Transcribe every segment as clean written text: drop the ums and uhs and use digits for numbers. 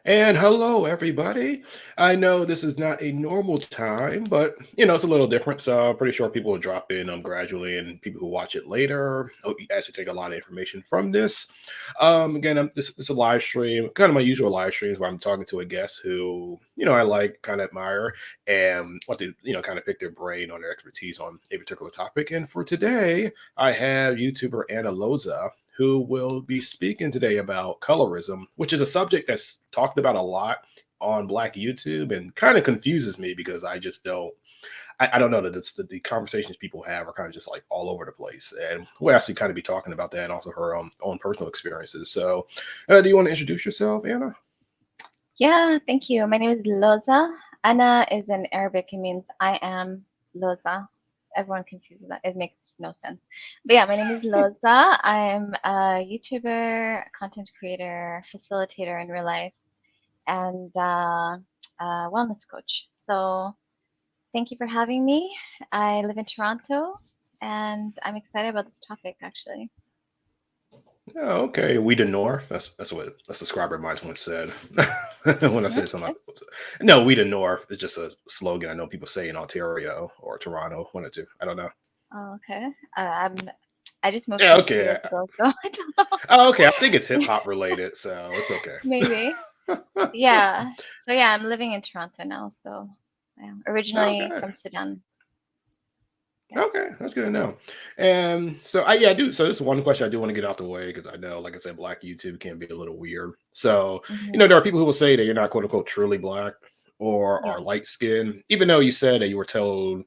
And hello, everybody. I know this is not a normal time, but it's a little different. So I'm pretty sure people will drop in gradually, and people who watch it later hope you guys can take a lot of information from this. Again, this is a live stream, kind of my usual live streams where I'm talking to a guest who I like, kind of admire, and want to kind of pick their brain on their expertise on a particular topic. And for today, I have YouTuber Anna Loza, who will be speaking today about colorism, which is a subject that's talked about a lot on Black YouTube and kind of confuses me because I just I don't know that the conversations people have are kind of just like all over the place. And we'll actually kind of be talking about that and also her own personal experiences. So, do you want to introduce yourself, Anna? Yeah, thank you. My name is Loza. Ana is in Arabic. It means I am Loza. Everyone confuses that. It makes no sense. But yeah, my name is Loza. I'm a YouTuber, content creator, facilitator in real life, and a wellness coach. So thank you for having me. I live in Toronto, and I'm excited about this topic, actually. Oh, okay. We the North. That's what a subscriber of mine once said when I Hmm? said something. No, we the North. It's just a slogan I know people say in Ontario or Toronto. One or two. I don't know. Oh, okay. I just moved Yeah. here two Okay. years ago, so I don't know. Oh, okay. I think it's hip hop related, so it's okay. Maybe. Yeah. So yeah, I'm living in Toronto now. So yeah, originally Okay. from Sudan. Yeah. Okay, that's good to know. And so I do. So this is one question I do want to get out the way because I know, like I said, Black YouTube can be a little weird. So Hmm. there are people who will say that you're not quote unquote truly Black or are Yes. light skinned, even though you said that you were told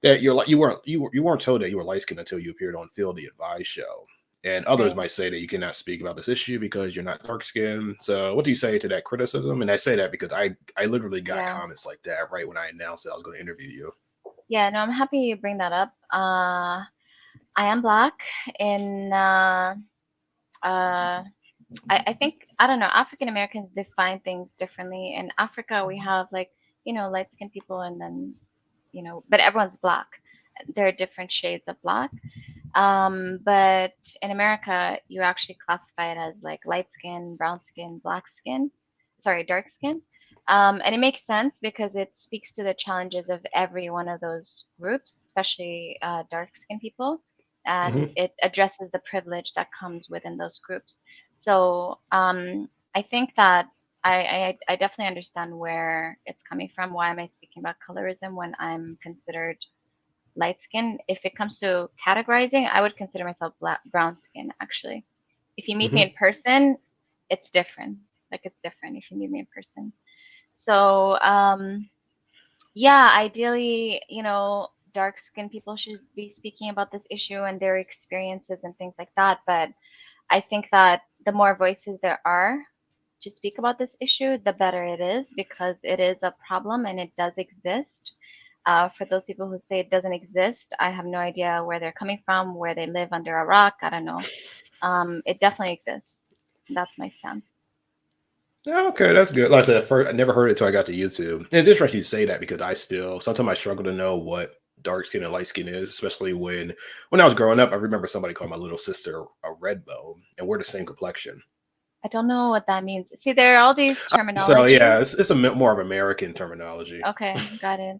that you're like you weren't told that you were light skinned until you appeared on Phil the Advice show. And others Right. might say that you cannot speak about this issue because you're not dark skinned. So what do you say to that criticism? And I say that because I literally got Yeah. comments like that right when I announced that I was going to interview you. Yeah. No, I'm happy you bring that up. I am black in uh I think I don't know, African Americans define things differently. In Africa we have like, light skinned people and then, but everyone's black. There are different shades of black. But in America, you actually classify it as like light skin, brown skin, black skin, sorry, dark skin. And it makes sense because it speaks to the challenges of every one of those groups, especially dark skin people. And Hmm. it addresses the privilege that comes within those groups. So I think that I definitely understand where it's coming from. Why am I speaking about colorism when I'm considered light skin? If it comes to categorizing, I would consider myself brown skin actually. If you meet me in Hmm. person, it's different. Like it's different if you meet me in person. So yeah, ideally, dark skinned people should be speaking about this issue and their experiences and things like that. But I think that the more voices there are to speak about this issue, the better it is because it is a problem and it does exist. For those people who say it doesn't exist, I have no idea where they're coming from, where they live under a rock. I don't know. It definitely exists. That's my stance. Okay, that's good. Like I said, at first, I never heard it until I got to YouTube. And it's interesting you say that because I still sometimes I struggle to know what dark skin and light skin is, especially when I was growing up. I remember somebody called my little sister a red bone, and we're the same complexion. I don't know what that means. See, there are all these So yeah, terminologies. it's more of American terminology. Okay, got it.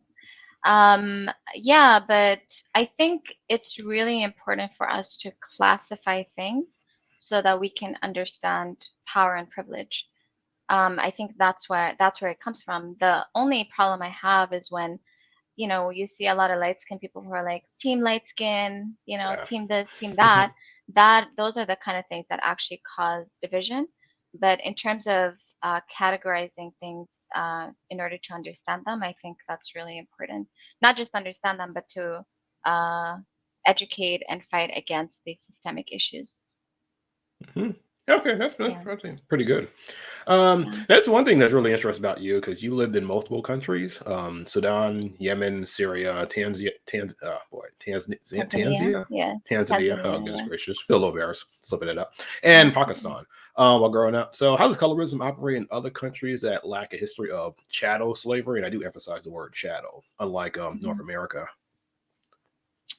Yeah, but I think it's really important for us to classify things so that we can understand power and privilege. I think that's where it comes from. The only problem I have is when, you see a lot of light skin people who are like team light skin, Yeah. team this, team that. That those are the kind of things that actually cause division. But in terms of categorizing things in order to understand them, I think that's really important. Not just understand them, but to uh, educate and fight against these systemic issues. Mhm. Okay, that's Yeah, pretty good. yeah, That's one thing that's really interesting about you because you lived in multiple countries: Sudan, Yemen, Syria, Tanzania. Tanzania, Yeah, Tanzania. Oh, Tanzania. goodness Yeah, gracious, feel a little embarrassed slipping it up, no and problem. Pakistan. While growing up, so how does colorism operate in other countries that lack a history of chattel slavery? And I do emphasize the word chattel, unlike North Mhm. America.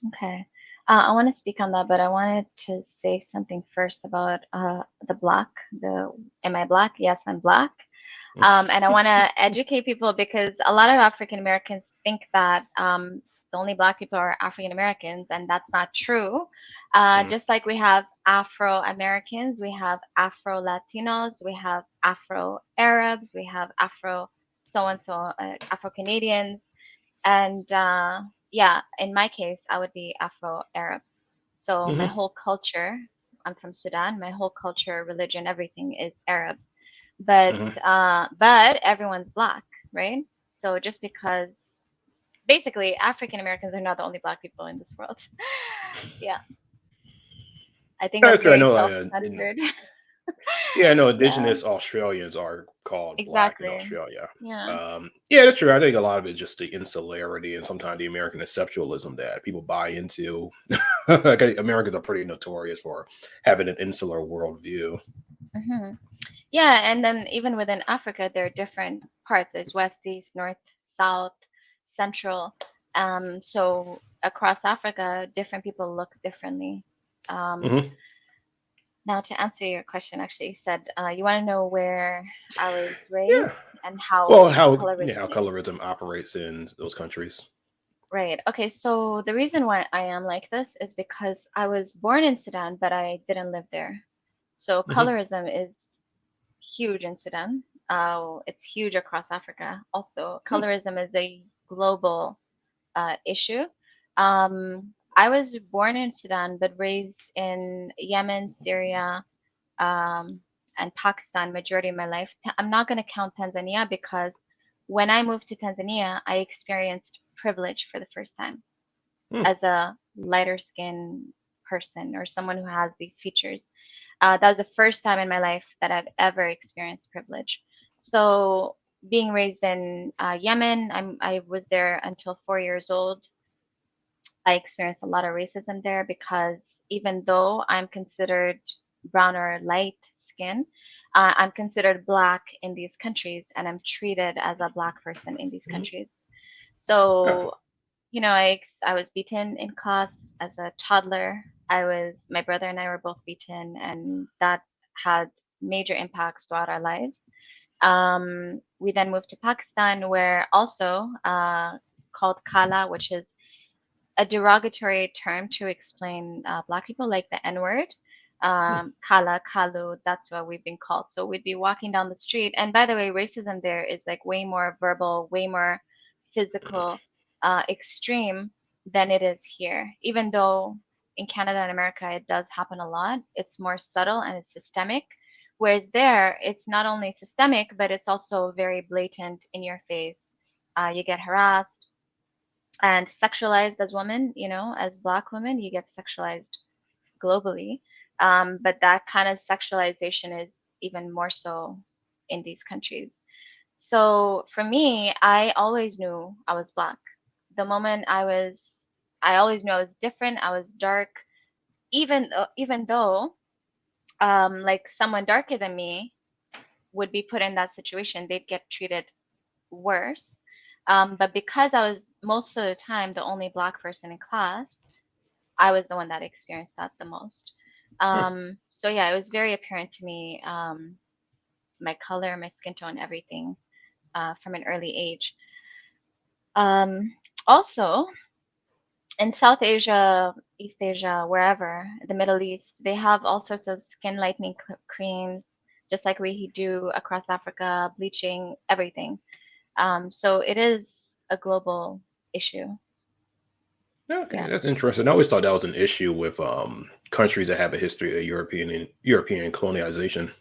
Okay. I want to speak on that, but I wanted to say something first about the black. The Am I black? Yes, I'm black. And I want to educate people because a lot of African Americans think that the only Black people are African Americans, and that's not true. Mhm. Just like we have Afro Americans, we have Afro Latinos, we have Afro Arabs, we have Afro so and so, Afro Canadians, and yeah, in my case, I would be Afro Arab. So my Mhm. whole culture, I'm from Sudan. My whole culture, religion, everything is Arab, Mhm. but everyone's Black, right? So just because basically African Americans are not the only Black people in this world. Yeah, I think that's That's true. I very know. self-centered. Yeah, I know Yeah, indigenous Australians are called black in exactly. Australia. Yeah. Yeah, that's true. I think a lot of it's just the insularity and sometimes the American exceptionalism that people buy into. Like Americans are pretty notorious for having an insular worldview. hmm Yeah, and then even within Africa, there are different parts. There's west, east, north, south, central. So across Africa, different people look differently. Um, Hmm. Now, to answer your question, actually, you said you want to know where I was Yeah. raised and Well, how how colorism is. colorism operates in those countries. Right. Okay. So the reason why I am like this is because I was born in Sudan, but I didn't live there. So Hmm. colorism is huge in Sudan. It's huge across Africa. Also, colorism is a global issue. I was born in Sudan, but raised in Yemen, Syria, um, and Pakistan majority of my life. I'm not going to count Tanzania because when I moved to Tanzania, I experienced privilege for the first time Hmm. as a lighter skinned person or someone who has these features. That was the first time in my life that I've ever experienced privilege. So, being raised in Yemen, I was there until 4 years old. I experienced a lot of racism there because even though I'm considered brown or light skin, I'm considered black in these countries and I'm treated as a black person in these Hmm. countries. Yeah. So, I was beaten in class as a toddler. My brother and I were both beaten, and that had major impacts throughout our lives. We then moved to Pakistan, where also called Kala, which is a derogatory term to explain Black people, like the N word. Hmm. Kala, Kalu, that's what we've been called. So we'd be walking down the street. And by the way, racism there is like way more verbal, way more physical, extreme than it is here. Even though in Canada and America it does happen a lot, it's more subtle and it's systemic. Whereas there, it's not only systemic, but it's also very blatant in your face. You get harassed and sexualized as women, as Black women, you get sexualized globally. But that kind of sexualization is even more so in these countries. So for me, I always knew I was Black. The moment I always knew I was different. I was dark, even though like someone darker than me would be put in that situation, they'd get treated worse. But because I was most of the time the only Black person in class, I was the one that experienced that the most. Hmm. So yeah, it was very apparent to me, my color, my skin tone, everything from an early age. Also, in South Asia, East Asia, wherever, the Middle East, they have all sorts of skin lightening creams, just like we do across Africa, bleaching, everything. So it is a global issue. Okay, Yeah. that's interesting. I always thought that was an issue with countries that have a history of European colonization.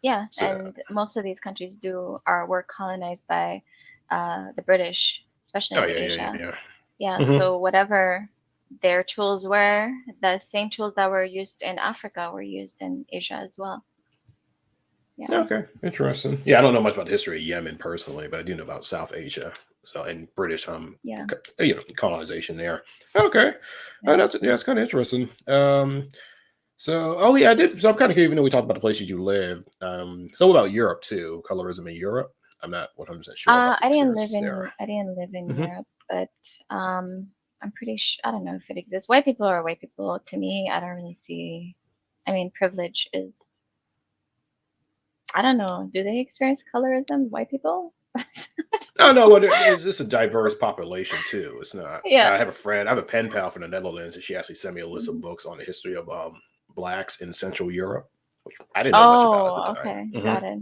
Yeah, So, and most of these countries were colonized by the British, especially oh in yeah, yeah, yeah, Asia. yeah. Yeah, Hmm. so whatever their tools were, the same tools that were used in Africa were used in Asia as well. Yeah, Okay, interesting. Yeah, I don't know much about the history of Yemen personally, but I do know about South Asia. So and British yeah, colonization there. Okay, yeah. that's kind of interesting. So oh yeah, I did. So I'm kind of curious. Even though we talked about the places you live, so what about Europe too? Colorism in Europe. I'm not 100% sure about the experiences there. I didn't live in Hmm. Europe, but I'm pretty sure I don't know if it exists. White people are white people. To me, I don't really see. I mean, privilege is I don't know. Do they experience colorism, white people? Oh no, well, it's just a diverse population too. It's not. Yeah. I have a friend. I have a pen pal from the Netherlands, and she actually sent me a list of Mhm. books on the history of blacks in Central Europe, which I didn't know much about at the Oh, time. okay. Got it.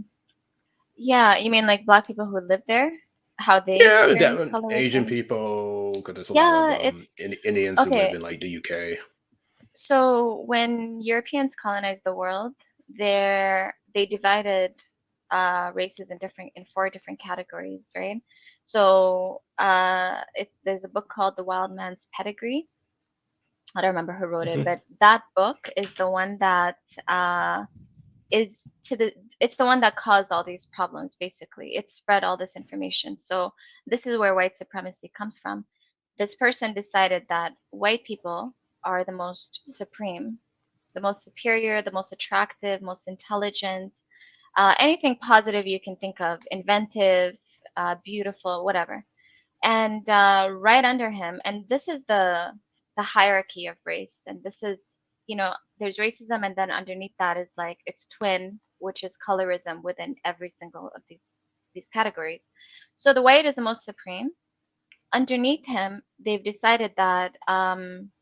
Yeah, you mean like black people who live there? How they Yeah, that experience one, Asian colorism? people, because there's a lot of Yeah, it's Indians who live okay. in like the UK. So when Europeans colonized the world, they divided races in four different categories, right? So there's a book called The Wild Man's Pedigree. I don't remember who wrote it, Hmm. but that book is the one that uh, is to the it's the one that caused all these problems. Basically, it spread all this information. So this is where white supremacy comes from. This person decided that white people are the most supreme, the most superior, the most attractive, most intelligent, anything positive you can think of, inventive, beautiful, whatever. And right under him, and this is the hierarchy of race, and this is, there's racism, and then underneath that is like its twin, which is colorism within every single of these categories. So the white is the most supreme. Underneath him, they've decided that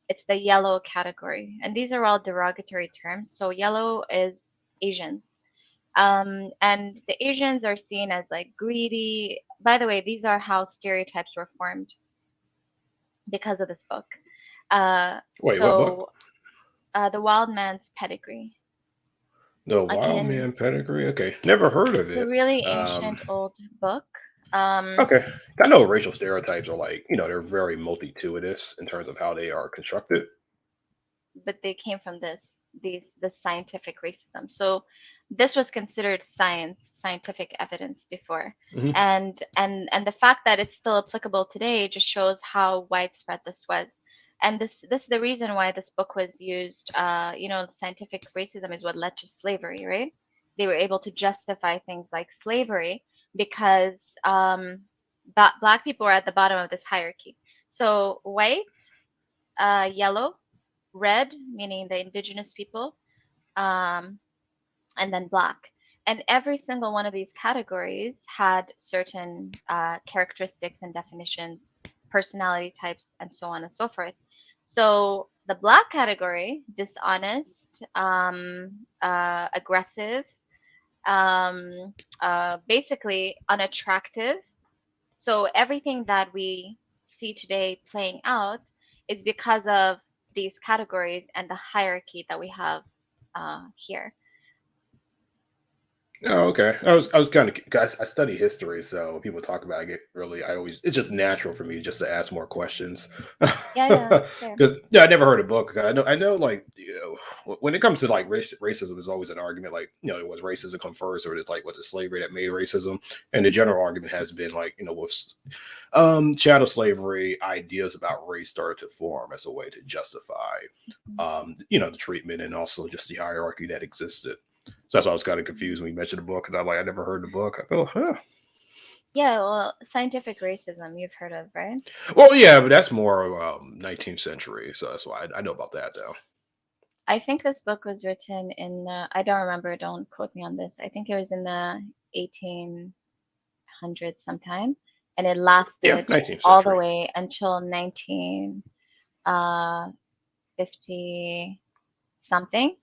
it's the yellow category. And these are all derogatory terms. So yellow is Asians. And the Asians are seen as like greedy. By the way, these are how stereotypes were formed because of this book. Uh, Wait, what book? so The Wild Man's Pedigree. The Wild Again, Man Pedigree. Okay, never heard of it's a it. really Um, ancient old book. Um, okay, I know racial stereotypes are like they're very multitudinous in terms of how they are constructed. but they came from this scientific racism. So this was considered scientific evidence before. Hmm. And the fact that it's still applicable today just shows how widespread this was. And this is the reason why this book was used. Scientific racism is what led to slavery, right? They were able to justify things like slavery because black people are at the bottom of this hierarchy. So white, yellow, red, meaning the indigenous people, um, and then black. And every single one of these categories had certain characteristics and definitions, personality types, and so on and so forth. So the black category, dishonest, aggressive, basically unattractive. So everything that we see today playing out is because of these categories and the hierarchy that we have here. Oh, okay. I was kind of guys. I study history, so when people talk about it, I get really. I always it's just natural for me just to ask more questions Yeah, yeah, fair. because yeah, I never heard a book. I know like when it comes to like racism, there's always an argument like was racism come first or it's like was it slavery that made racism? And the general argument has been like with chattel slavery, ideas about race started to form as a way to justify the treatment and also just the hierarchy that existed. So that's why I was kind of confused when you mentioned the book because I'm like, I never heard the book. I go, huh. Yeah, well, scientific racism you've heard of, right? Well, yeah, but that's more 19th century. So that's why I know about that, though. I think this book was written in I don't remember, don't quote me on this. I think it was in the 1800s sometime, and it Yeah, lasted 19th all the century. way until 1950 something.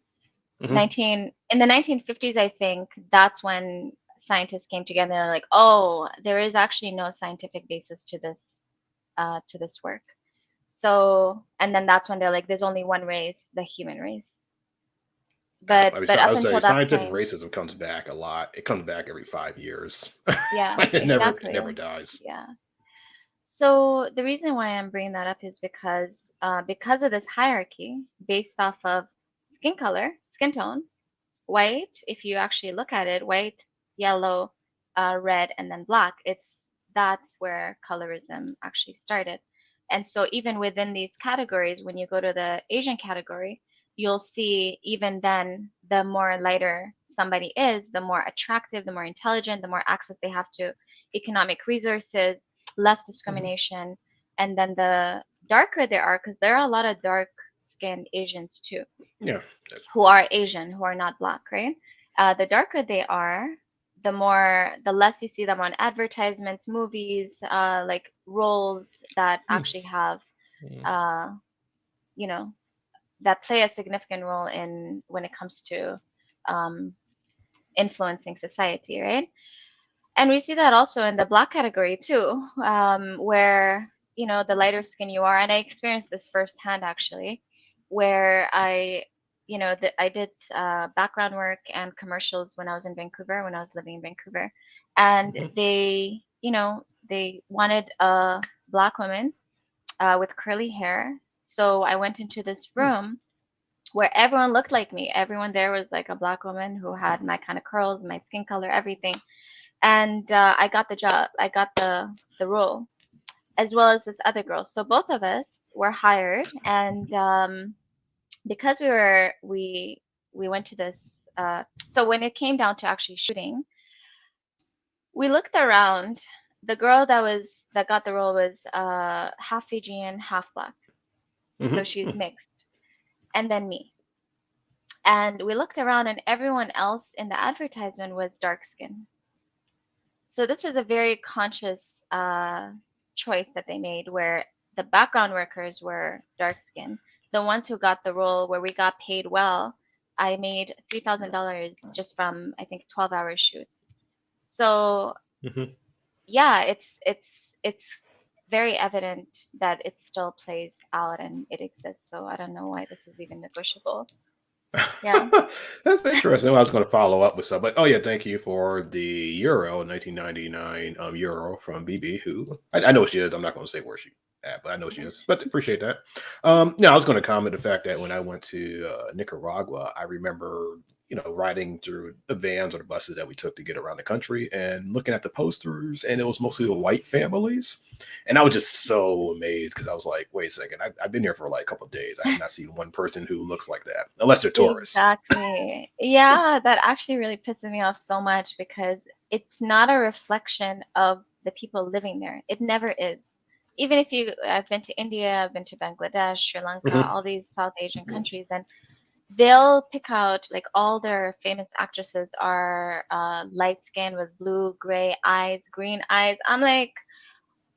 Hmm. 19 in the 1950s, I think that's when scientists came together and like, oh, there is actually no scientific basis to this work. So, and then that's when they're like, there's only one race, the human race. I But mean, but I up would say until that scientific point, racism comes back a lot. It comes back every 5 years. yeah, It never exactly. dies. Yeah. So the reason why I'm bringing that up is because of this hierarchy based off of skin color, skin tone, white, if you actually look at it, white, yellow, red, and then black, that's where colorism actually started. And so even within these categories, when you go to the Asian category, you'll see even then the more lighter somebody is, the more attractive, the more intelligent, the more access they have to economic resources, less Mhm. discrimination. And then the darker they are, because there are a lot of dark skinned Asians too Yeah, that's, who are Asian, who are not black, right? The darker they are, the less you see them on advertisements, movies, like roles that actually have, Mm. uh, you know, that play a significant role in when it comes to um, influencing society, right? And we see that also in the black category too, where the lighter skin you are, and I experienced this firsthand actually, where I did background work and commercials when I was in Vancouver, when I was living in Vancouver, and Mhm. they wanted a black woman with curly hair. So I went into this room where everyone looked like me. Everyone there was like a black woman who had my kind of curls, my skin color, everything, and I got the job. I got the role, as well as this other girl. So both of us were hired, and because we went to this. So when it came down to actually shooting, we looked around. The girl that got the role was half Fijian, half black, so Mhm. she's mixed, and then me. And we looked around, and everyone else in the advertisement was dark skin. So this was a very conscious choice that they made, where the background workers were dark skinned. The ones who got the role where we got paid well, I made $3,000 just from I think 12-hour shoot. So Mhm. yeah, it's very evident that it still plays out and it exists. So I don't know why this is even negotiable. Yeah. That's interesting. Well, I was going to follow up with some, but oh yeah, thank you for the euro, 1999 euro from BB. Who I know she is. I'm not going to say where she at, but I know she is. But appreciate that. No, I was going to comment the fact that when I went to Nicaragua, I remember riding through the vans or the buses that we took to get around the country and looking at the posters, and it was mostly the white families. And I was just so amazed because I was like, wait a second, I've been here for like a couple of days. I have not seen one person who looks like that, unless they're tourists. Exactly. Yeah, that actually really pisses me off so much because it's not a reflection of the people living there. It never is. Even if I've been to India, I've been to Bangladesh, Sri Lanka, Mhm. all these South Asian countries, and they'll pick out like all their famous actresses are light skin with blue, gray eyes, green eyes. I'm like,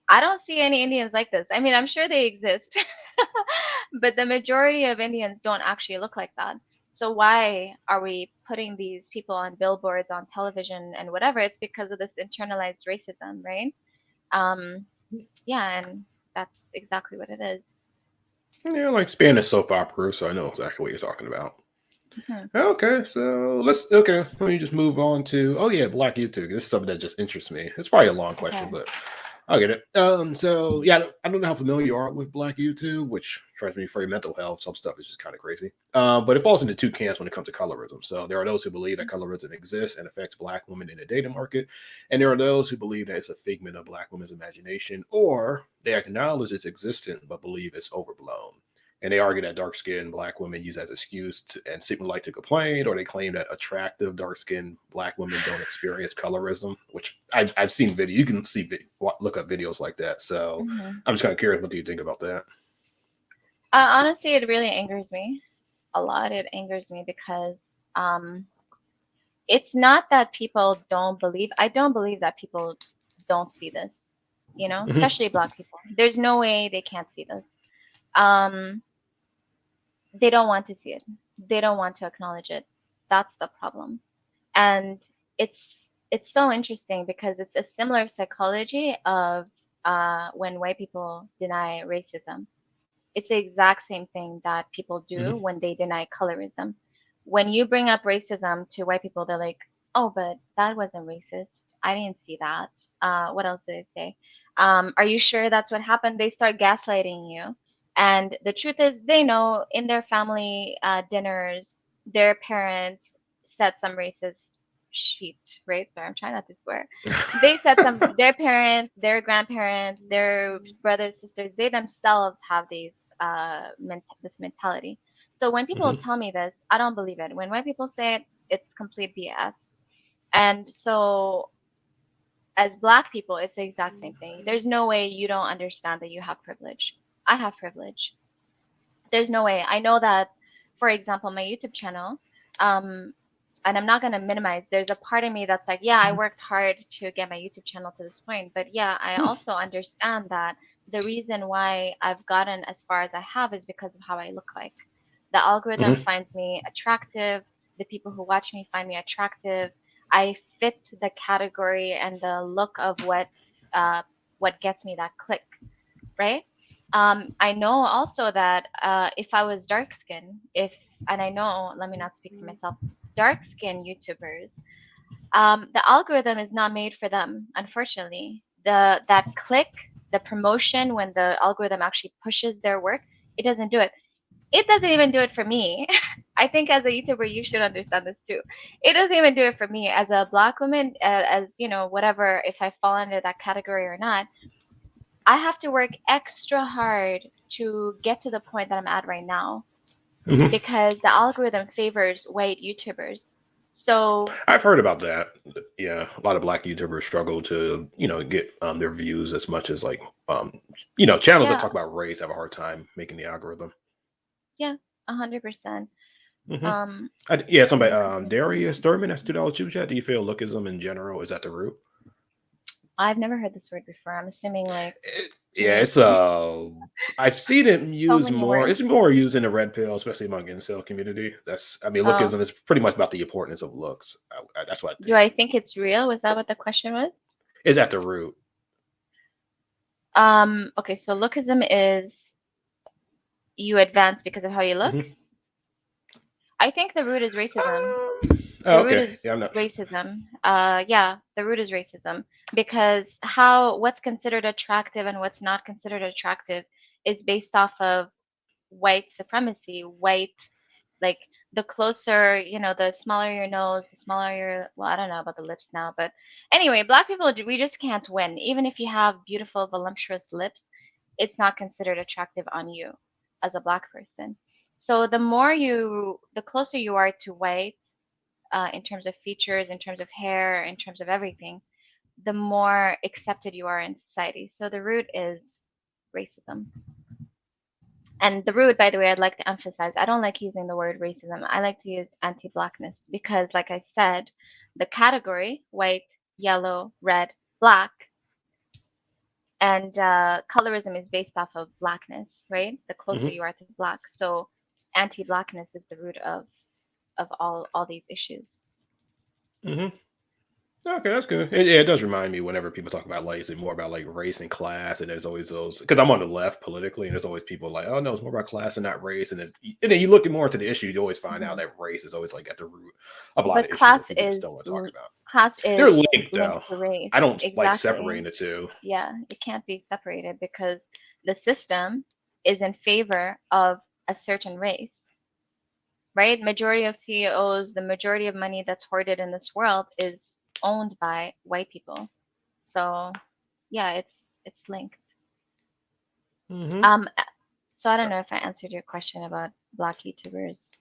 I don't see any Indians like this. I mean, I'm sure they exist, but the majority of Indians don't actually look like that. So why are we putting these people on billboards, on television, and whatever? It's because of this internalized racism, right? Um, yeah, and that's exactly what it is. Yeah, like Spanish soap opera, so I know exactly what you're talking about. Mhm. Okay, so let me just move on to Black YouTube. This is something that just interests me. It's probably a long question, Okay. but I'll get it. So yeah, I don't know how familiar you are with Black YouTube, which tries to be for your mental health. Some stuff is just kind of crazy. But it falls into two camps when it comes to colorism. So there are those who believe that colorism exists and affects Black women in the dating market, and there are those who believe that it's a figment of Black women's imagination, or they acknowledge its existence but believe it's overblown. And they argue that dark skinned Black women use as excuse and simply like to complain, or they claim that attractive dark skinned Black women don't experience colorism, which I've seen video. You can see look up videos like that. So Hmm. I'm just kind of curious, what do you think about that? Honestly, it really angers me a lot. It angers me because um, it's not that people don't believe. I don't believe that people don't see this, Hmm. especially Black people. There's no way they can't see this. Um, they don't want to see it. They don't want to acknowledge it. That's the problem. And it's so interesting because it's a similar psychology of when white people deny racism. It's the exact same thing that people do Hmm. when they deny colorism. When you bring up racism to white people, they're like, "Oh, but that wasn't racist. I didn't see that." What else did they say? Are you sure that's what happened? They start gaslighting you. And the truth is, they know in their family dinners, their parents said some racist shit, right? Sorry, I'm trying not to swear. They said some, their parents, their grandparents, their brothers, sisters, they themselves have this mentality. So when people Hmm. tell me this, I don't believe it. When white people say it, it's complete BS. And so as Black people, it's the exact same thing. There's no way you don't understand that you have privilege. I have privilege. There's no way. I know that, for example, my YouTube channel, um, and I'm not going to minimize. There's a part of me that's like, yeah, I worked hard to get my YouTube channel to this point. But yeah, I also understand that the reason why I've gotten as far as I have is because of how I look like. The algorithm Hmm. finds me attractive. The people who watch me find me attractive. I fit the category and the look of what gets me that click, right? I know also that if I was dark skinned, and I know, let me not speak for myself, dark skinned YouTubers, the algorithm is not made for them, unfortunately. That click, the promotion when the algorithm actually pushes their work, it doesn't do it. It doesn't even do it for me. I think as a YouTuber, you should understand this too. It doesn't even do it for me as a black woman, as you know, whatever, if I fall under that category or not. I have to work extra hard to get to the point that I'm at right now Hmm. because the algorithm favors white YouTubers. So, I've heard about that. Yeah, a lot of black YouTubers struggle to, get their views as much as like, channels that yeah, talk about race have a hard time making the algorithm. yeah, 100%. Hmm. Um, Yeah, somebody, 100%. Darius Thurman, that's $2 super chat. Do you feel lookism in general is at the root? I've never heard this word before. I'm assuming like Yeah, me. it's I've seen it So used many more. words. It's more used in the red pill, especially among incel community. I mean, Oh, lookism is pretty much about the importance of looks. That's what I do think. I think it's real? Was that what the question was? Is at the root. Okay, so lookism is you advance because of how you look. Hmm. I think the root is racism. Oh, The root okay. is Yeah, I'm not sure. racism. Yeah, the root is racism because what's considered attractive and what's not considered attractive is based off of white supremacy, white, like the closer, the smaller your nose, the smaller your, well, I don't know about the lips now, but anyway, black people, we just can't win. Even if you have beautiful, voluptuous lips, it's not considered attractive on you as a black person. So the closer you are to white, in terms of features, in terms of hair, in terms of everything, the more accepted you are in society. So the root is racism. And the root, by the way, I'd like to emphasize, I don't like using the word racism. I like to use anti blackness because, like I said, the category white, yellow, red, black, and colorism is based off of blackness, right? The closer Hmm. you are to black. So anti blackness is the root of all these issues. Hmm. Okay, that's good. It does remind me whenever people talk about like, is it more about like race and class, and there's always those because I'm on the left politically, and there's always people like, oh no, it's more about class and not race, and then you look more into the issue, you always find out Mhm. that race is always like at the root of a lot But of issues that people just don't want to talk about. class They're is linked though. linked to race. I don't like Exactly. separating the two. Yeah, it can't be separated because the system is in favor of a certain race, right? Majority of CEOs, the majority of money that's hoarded in this world is owned by white people. So, yeah, it's linked. Hmm. Um, so I don't know if I answered your question about black YouTubers.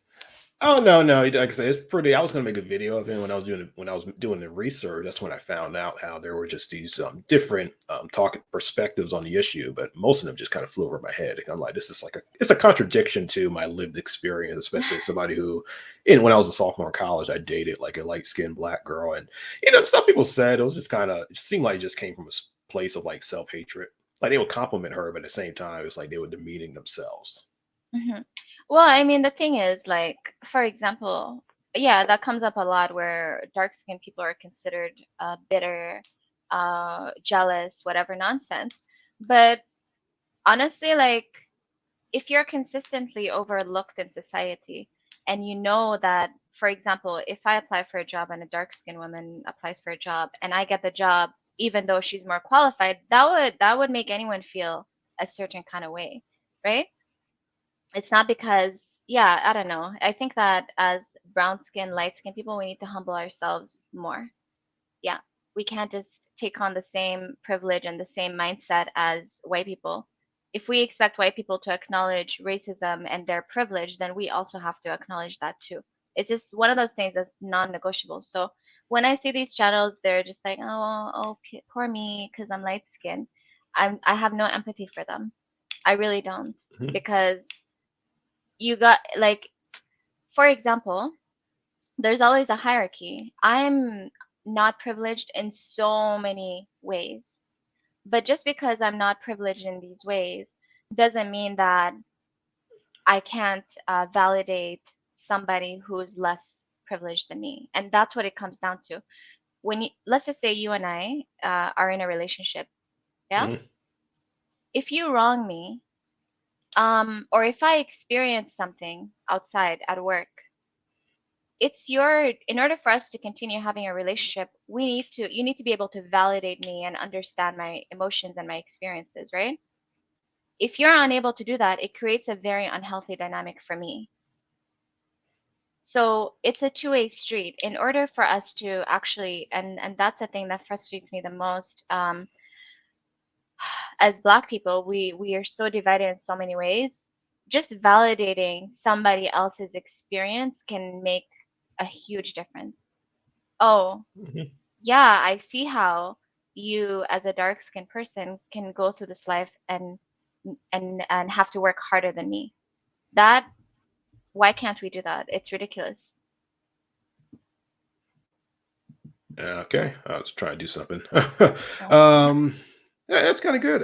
Oh no, no! Like I said, it's pretty. I was gonna make a video of it when I was doing the research. That's when I found out how there were just these different talking perspectives on the issue, but most of them just kind of flew over my head. I'm like, this is like it's a contradiction to my lived experience, especially as somebody who, when I was a sophomore in college, I dated like a light skinned black girl, and stuff people said it was just kind of it seemed like it just came from a place of like self hatred. Like they would compliment her, but at the same time, it was like they were demeaning themselves. Mhm. Well, I mean, the thing is, like, for example, yeah, that comes up a lot where dark-skinned people are considered bitter, jealous, whatever nonsense. But honestly, like, if you're consistently overlooked in society and you know that, for example, if I apply for a job and a dark-skinned woman applies for a job and I get the job, even though she's more qualified, that would make anyone feel a certain kind of way, right? It's not because, yeah, I don't know. I think that as brown skin, light skin people, we need to humble ourselves more. Yeah. We can't just take on the same privilege and the same mindset as white people. If we expect white people to acknowledge racism and their privilege, then we also have to acknowledge that too. It's just one of those things that's non-negotiable. So when I see these channels, they're just like, poor me because I'm light skinned. I have no empathy for them. I really don't Mhm. because you got like, for example, there's always a hierarchy. I'm not privileged in so many ways. But just because I'm not privileged in these ways doesn't mean that I can't validate somebody who's less privileged than me. And that's what it comes down to. When you, let's just say you and I are in a relationship, yeah? Mhm. If you wrong me, or if I experience something outside at work, it's your, in order for us to continue having a relationship, you need to be able to validate me and understand my emotions and my experiences, right? If you're unable to do that, it creates a very unhealthy dynamic for me. So it's a two-way street. In order for us to actually, and that's the thing that frustrates me the most. As Black people, we are so divided in so many ways. Just validating somebody else's experience can make a huge difference. Oh, Mhm. yeah, I see how you as a dark skinned person can go through this life and have to work harder than me. That, why can't we do that? It's ridiculous. Okay, I was trying to do something. Yeah. um, yeah, that's kind of good.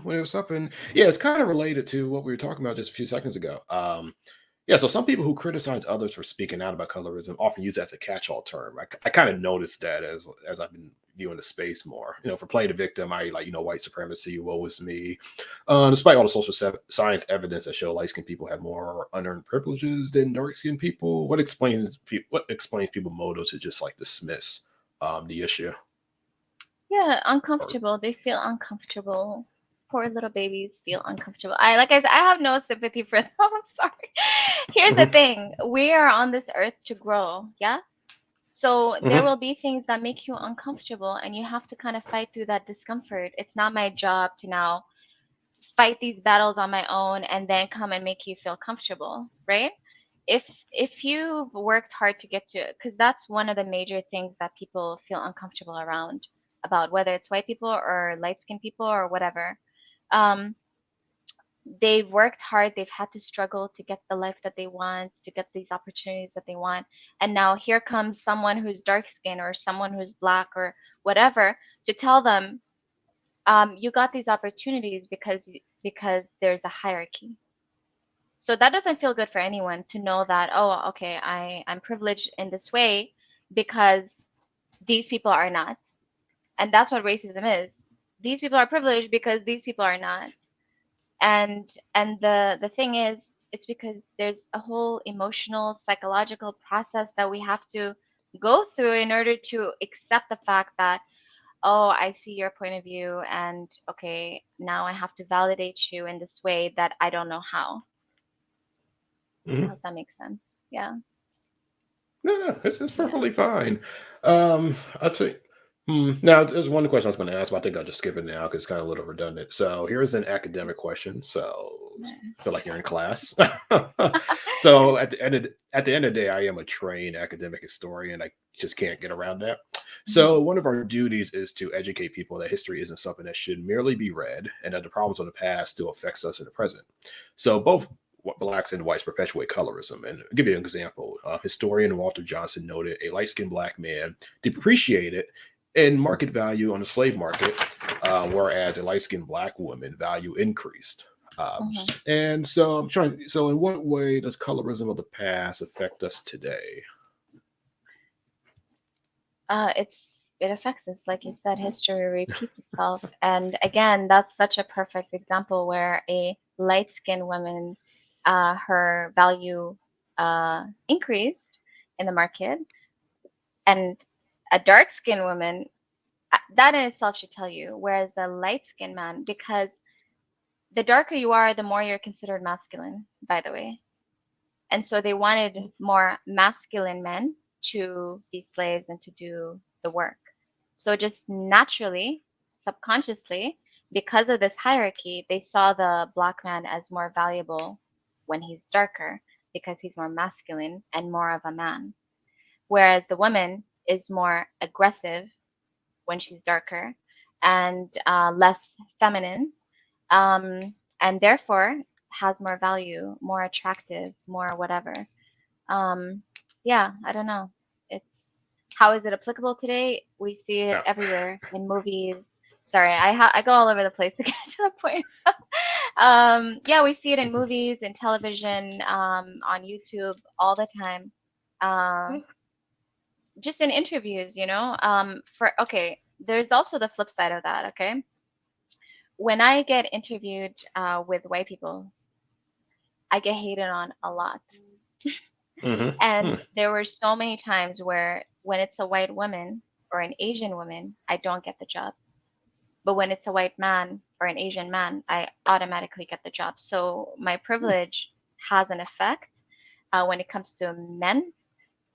When it was something, yeah, it's kind of related to what we were talking about just a few seconds ago. Yeah, so some people who criticize others for speaking out about colorism often use that as a catch-all term. I kind of noticed that as I've been viewing the space more. For playing the victim, I like white supremacy, woe is me. Despite all the social science evidence that show light-skinned people have more unearned privileges than dark-skinned people, what explains people motives to just like dismiss the issue? Yeah, Or, uncomfortable. They feel uncomfortable. Poor little babies feel uncomfortable. I, like I said, I have no sympathy for them. I'm sorry. Here's the Mhm, thing. We are on this earth to grow, yeah? So there mhm, will be things that make you uncomfortable and you have to kind of fight through that discomfort. It's not my job to now fight these battles on my own and then come and make you feel comfortable, right? If you've worked hard to get to it, because that's one of the major things that people feel uncomfortable around, about whether it's white people or light skinned people or whatever. um, they've worked hard, they've had to struggle to get the life that they want, to get these opportunities that they want, and now here comes someone who's dark skinned or someone who's black or whatever to tell them, you got these opportunities because there's a hierarchy. So that doesn't feel good for anyone to know that, oh, okay, I'm privileged in this way because these people are not. And that's what racism is. These people are privileged because these people are not. And the thing is, it's because there's a whole emotional, psychological process that we have to go through in order to accept the fact that, oh, I see your point of view, and okay, now I have to validate you in this way that I don't know how. I mhm. hope that makes sense. Yeah. No, no, it's Yeah. perfectly fine. I'd say, now there's one question I was going to ask, but I think I'll just skip it now because it's kind of a little redundant. So here's an academic question. So Yeah. I feel like you're in class. So at the end of the day, I am a trained academic historian. I just can't get around that. So Mhm. one of our duties is to educate people that history isn't something that should merely be read, and that the problems of the past still affects us in the present. So both blacks and whites perpetuate colorism. And I'll give you an example. Historian Walter Johnson noted a light skinned black man depreciated in market value on the slave market, whereas a light skinned black woman value increased. Um, Mhm. and so I'm trying. So, in what way does colorism of the past affect us today? It affects us, like you said, history repeats itself. And again, that's such a perfect example where a light-skinned woman, her value increased in the market, and a dark-skinned woman, that in itself should tell you. Whereas the light-skinned man, because the darker you are, the more you're considered masculine, by the way. And so they wanted more masculine men to be slaves and to do the work. So just naturally, subconsciously, because of this hierarchy, they saw the black man as more valuable when he's darker because he's more masculine and more of a man. Whereas the woman is more aggressive when she's darker and less feminine, um, and therefore has more value, more attractive, more whatever. Um, yeah, I don't know. It's how is it applicable today? We see it Yeah. everywhere in movies. Sorry, I go all over the place to get to a point. Yeah, we see it in movies, in television, on YouTube all the time. Uh, just in interviews, you know. For okay, there's also the flip side of that. Okay, when I get interviewed with white people, I get hated on a lot. And Mm-hmm. there were so many times where when it's a white woman or an Asian woman, I don't get the job. But when it's a white man or an Asian man, I automatically get the job. So my privilege has an effect when it comes to men.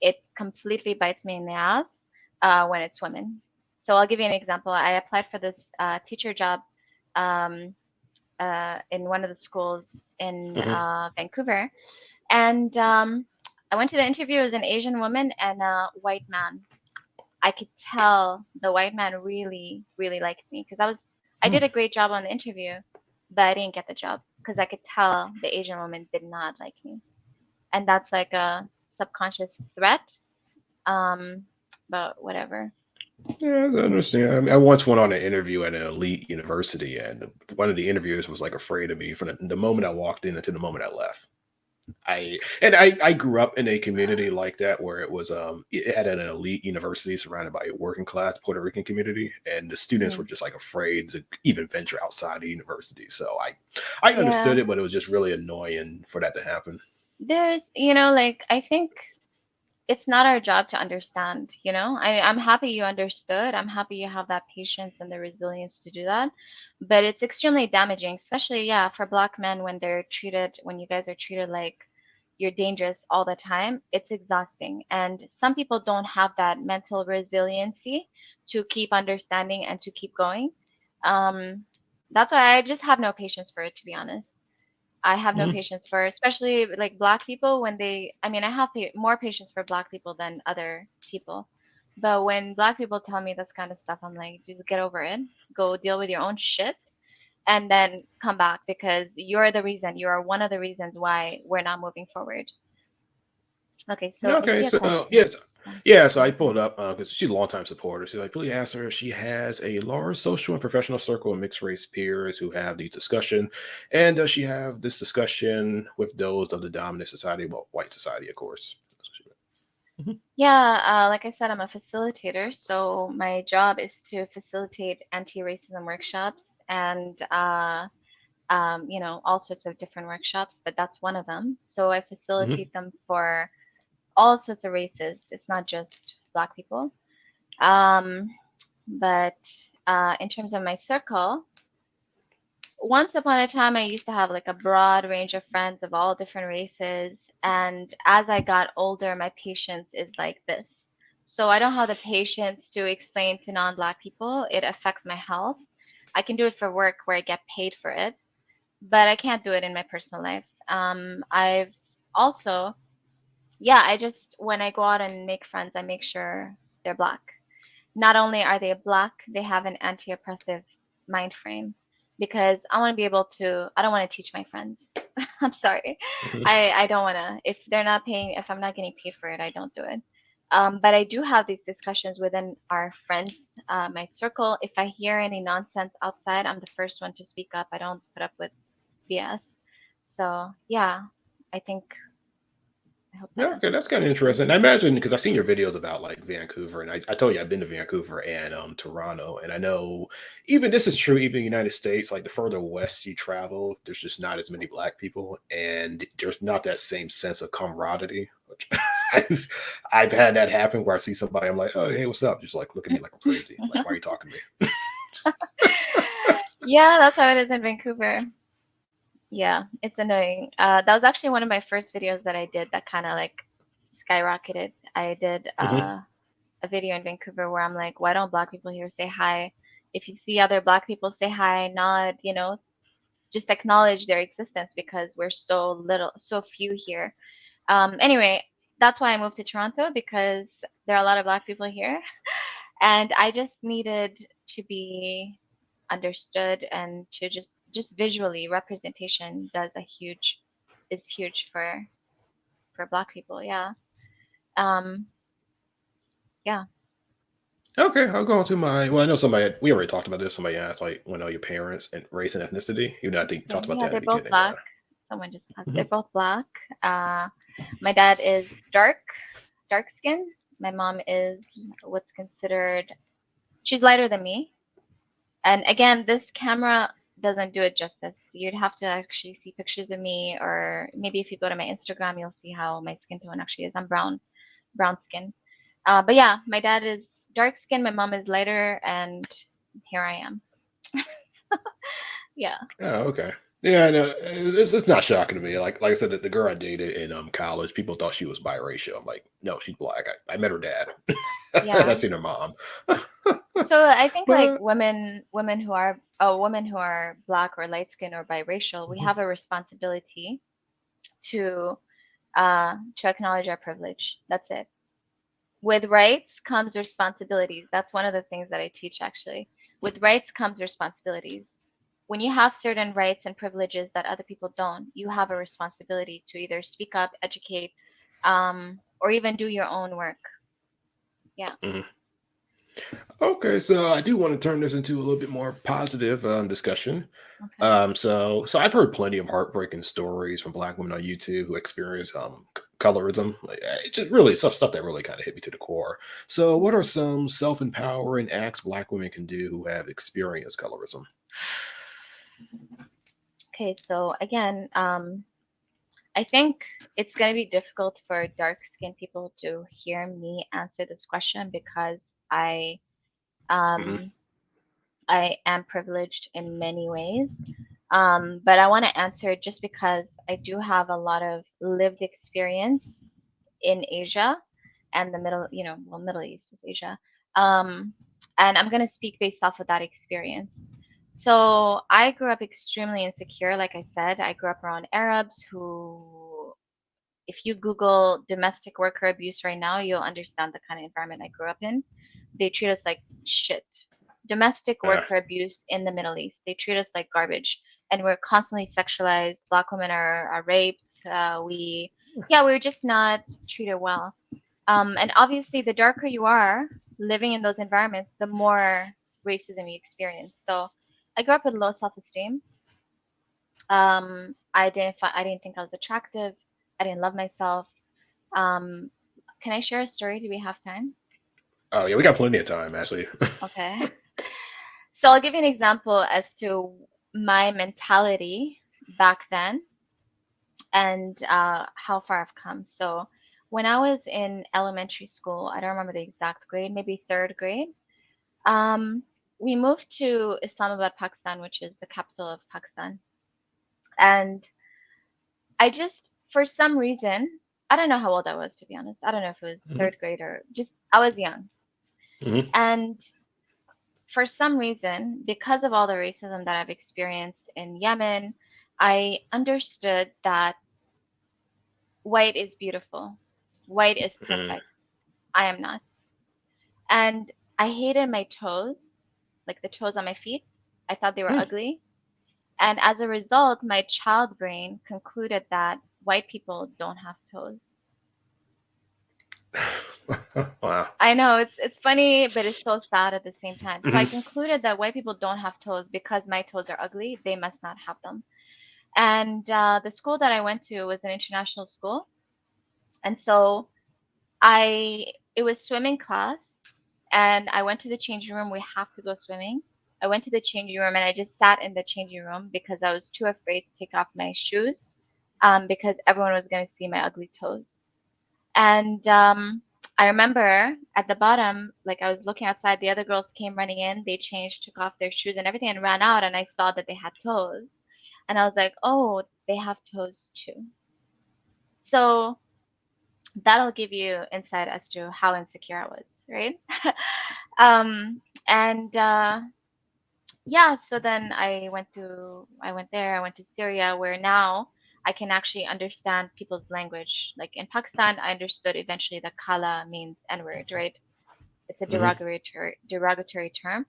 It completely bites me in the ass when it's women. So I'll give you an example. I applied for this teacher job um, in one of the schools in Mm-hmm. Vancouver, and I went to the interview as an Asian woman and a white man. I could tell the white man really, really liked me because I did a great job on the interview, but I didn't get the job because I could tell the Asian woman did not like me. And that's like a subconscious threat. Um, but whatever. Yeah, I understand. I once went on an interview at an elite university, and one of the interviewers was like afraid of me from the moment I walked in until the moment I left. I grew up in a community like that where it had an elite university surrounded by a working class Puerto Rican community, and the students were Mhm. just like afraid to even venture outside the university. So I Yeah, understood it, but it was just really annoying for that to happen. there's, like I think it's not our job to understand, you know. I'm happy you understood. I'm happy you have that patience and the resilience to do that. But it's extremely damaging, especially, yeah, for black men when you guys are treated like you're dangerous all the time. It's exhausting. And some people don't have that mental resiliency to keep understanding and to keep going. Um, that's why I just have no patience for it, to be honest. I have no Mhm. patience for, especially like black people when I mean, I have more patience for black people than other people. But when black people tell me this kind of stuff, I'm like, just get over it. Go deal with your own shit and then come back because you are one of the reasons why we're not moving forward. Okay, so I Okay, see a so question. yes, Oh, yeah. So I yeah, pulled up because she's a longtime supporter. She's like, please ask her if she has a large social and professional circle of mixed race peers who have these discussion, and does she have this discussion with those of the dominant society, well, white society, of course. That's what she meant. yeah, like I said, I'm a facilitator, so my job is to facilitate anti-racism workshops and all sorts of different workshops, but that's one of them. So I Mhm, facilitate them for all sorts of races. It's not just Black people. Um, but in terms of my circle, once upon a time, I used to have like a broad range of friends of all different races. And as I got older, my patience is like this. So I don't have the patience to explain to non-Black people. It affects my health. I can do it for work where I get paid for it, but I can't do it in my personal life. I've also, yeah, I just, when I go out and make friends, I make sure they're Black. Not only are they Black, they have an anti oppressive mind frame because I don't want to teach my friends. I'm sorry. mhm. I don't want to, if I'm not getting paid for it, I don't do it. But I do have these discussions within our friends, my circle. If I hear any nonsense outside, I'm the first one to speak up. I don't put up with BS. So yeah, I think I hope that Yeah, okay, answers that's the kind of question. interesting. I imagine because I've seen your videos about like Vancouver, and I told you I've been to Vancouver and Toronto, and I know even this is true, even in the United States, like the further west you travel, there's just not as many black people, and there's not that same sense of camaraderie. Which I've had that happen where I see somebody, I'm like, oh hey, what's up? Just like look at me like I'm crazy. Like, why are you talking to me? Yeah, that's how it is in Vancouver. Yeah, it's annoying. That was actually one of my first videos that I did that kind of like skyrocketed. I did Hmm. a video in Vancouver where I'm like, why don't black people here say hi? If you see other black people, say hi, nod, just acknowledge their existence because we're so little, so few here. Anyway, that's why I moved to Toronto because there are a lot of black people here, and I just needed to be understood and to just visually representation is huge for black people. Yeah. Um, yeah, Okay, I'll go on to my. Well, I know somebody. We already talked about this. Somebody asked, like, when are your parents and race and ethnicity? You know, I think you okay, talked about yeah, that they're at the both beginning. black. Someone just asked. They're both black. Uh, my dad is dark skin. My mom is what's considered. She's lighter than me. And again, this camera doesn't do it justice. You'd have to actually see pictures of me, or maybe if you go to my Instagram, you'll see how my skin tone actually is. I'm brown skin. But yeah, my dad is dark skin, my mom is lighter, and here I am. Yeah. Oh, okay. Yeah, no, it's not shocking to me. Like I said, that the girl I dated in college, people thought she was biracial. I'm like, no, she's black. I met her dad, and I Yeah. seen her mom. So I think like But women who are black or light skin or biracial, we mhm, have a responsibility to to acknowledge our privilege. That's it. With rights comes responsibilities. That's one of the things that I teach actually. With rights comes responsibilities. When you have certain rights and privileges that other people don't, you have a responsibility to either speak up, educate, or even do your own work. Yeah. mhm. Okay, so I do want to turn this into a little bit more positive discussion. Okay. So I've heard plenty of heartbreaking stories from Black women on YouTube who experience colorism. Like, it's just really stuff that really kind of hit me to the core. So, what are Mhm. some self-empowering acts Black women can do who have experienced colorism? Okay, so again, I think it's going to be difficult for dark skinned people to hear me answer this question because Hmm. um, I am privileged in many ways. But I want to answer it just because I do have a lot of lived experience in Asia and the Middle East is Asia. Um, and I'm going to speak based off of that experience. So I grew up extremely insecure. Like I said, I grew up around Arabs who, if you Google domestic worker abuse right now, you'll understand the kind of environment I grew up in. They treat us like shit. Domestic Uh, worker abuse in the Middle East. They treat us like garbage, and we're constantly sexualized. Black women are raped. We're just not treated well. And obviously, the darker you are living in those environments, the more racism you experience. So, I grew up with low self-esteem. I didn't think I was attractive. I didn't love myself. Um, can I share a story? Do we have time? oh yeah, we got plenty of time actually. Okay. So I'll give you an example as to my mentality back then and how far I've come. So when I was in elementary school, I don't remember the exact grade, maybe third grade, um, we moved to Islamabad, Pakistan, which is the capital of Pakistan. And for some reason, I don't know how old I was, to be honest. I don't know if it was Hmm. third grade or just, I was young. Hmm. And for some reason, because of all the racism that I've experienced in Yemen, I understood that white is beautiful, white is Hmm. perfect. I am not. And I hated my toes, like the toes on my feet. I thought they were ugly. And as a result, my child brain concluded that white people don't have toes. Wow. I know it's funny, but it's so sad at the same time. So I Hmm. concluded that white people don't have toes because my toes are ugly. They must not have them. And the school that I went to was an international school, and so I it was swimming class, and I went to the changing room. We have to go swimming. I went to the changing room and I just sat in the changing room because I was too afraid to take off my shoes, because everyone was going to see my ugly toes. And I remember at the bottom, like I was looking outside, the other girls came running in, they changed, took off their shoes and everything, and ran out. And I saw that they had toes. And I was like, oh, they have toes too. So that'll give you insight as to how insecure I was, right? And yeah, so then I went to Syria, where now I can actually understand people's language. Like in Pakistan, I understood eventually that kala means N-word, right? It's a Hmm. derogatory term.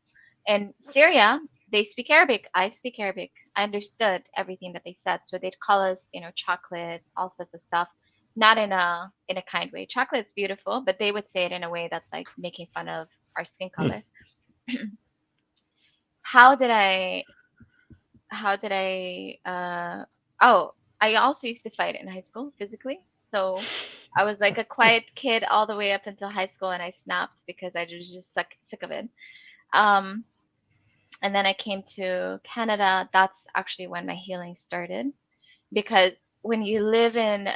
In Syria, they speak Arabic. I speak Arabic. I understood everything that they said. So they'd call us, chocolate, all sorts of stuff. not in a kind way. Chocolate's beautiful, but they would say it in a way that's like making fun of our skin Hmm. color. How did I how did I oh, I also used to fight in high school physically. So I was like a quiet kid all the way up until high school and I snapped because I was just sick of it. Um and then I came to Canada. That's actually when my healing started because when you live in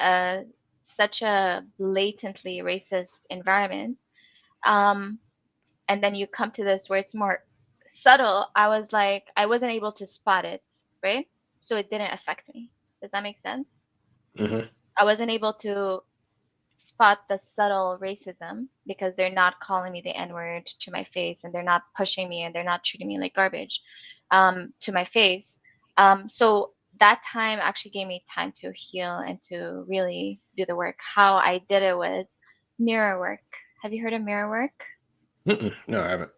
such a blatantly racist environment, um, and then you come to this where it's more subtle, I was like, I wasn't able to spot it, right? So it didn't affect me. Does that make sense? Hmm. I wasn't able to spot the subtle racism because they're not calling me the N word to my face and they're not pushing me and they're not treating me like garbage to my face. So that time actually gave me time to heal and to really do the work. How I did it was mirror work. Have you heard of mirror work? Mm-mm. No, I haven't.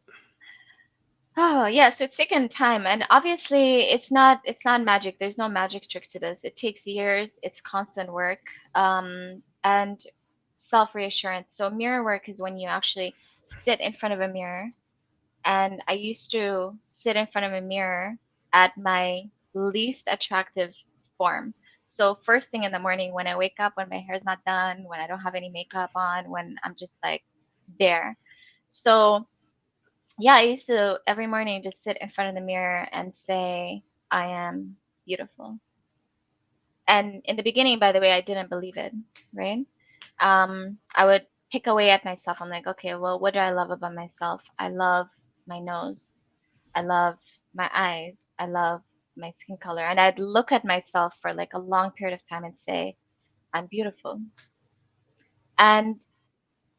Oh, yeah, so it's taken time and obviously it's not magic. There's no magic trick to this. It takes years, it's constant work, and self-reassurance. So mirror work is when you actually sit in front of a mirror, and I used to sit in front of a mirror at my least attractive form. So first thing in the morning when I wake up, when my hair's not done, when I don't have any makeup on, when I'm just like bare. So yeah, I used to every morning just sit in front of the mirror and say, I am beautiful. And in the beginning, by the way, I didn't believe it, right? I would pick away at myself. I'm like, okay, well, what do I love about myself? I love my nose. I love my eyes. I love my skin color. And I'd look at myself for like a long period of time and say, I'm beautiful. And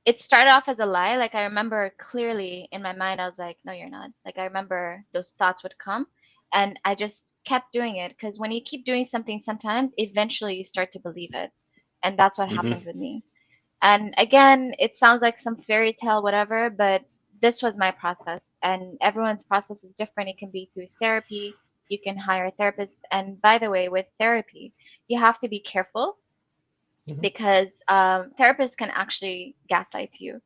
it started off as a lie. Like I remember clearly in my mind, I was like, no, you're not. Like I remember those thoughts would come and I just kept doing it because when you keep doing something, sometimes eventually you start to believe it. And that's what Hmm. happened with me. And again, it sounds like some fairy tale, whatever, but this was my process. And everyone's process is different. It can be through therapy. You can hire a therapist. And by the way, with therapy, you have to be careful Hmm. because therapists can actually gaslight you. Mm.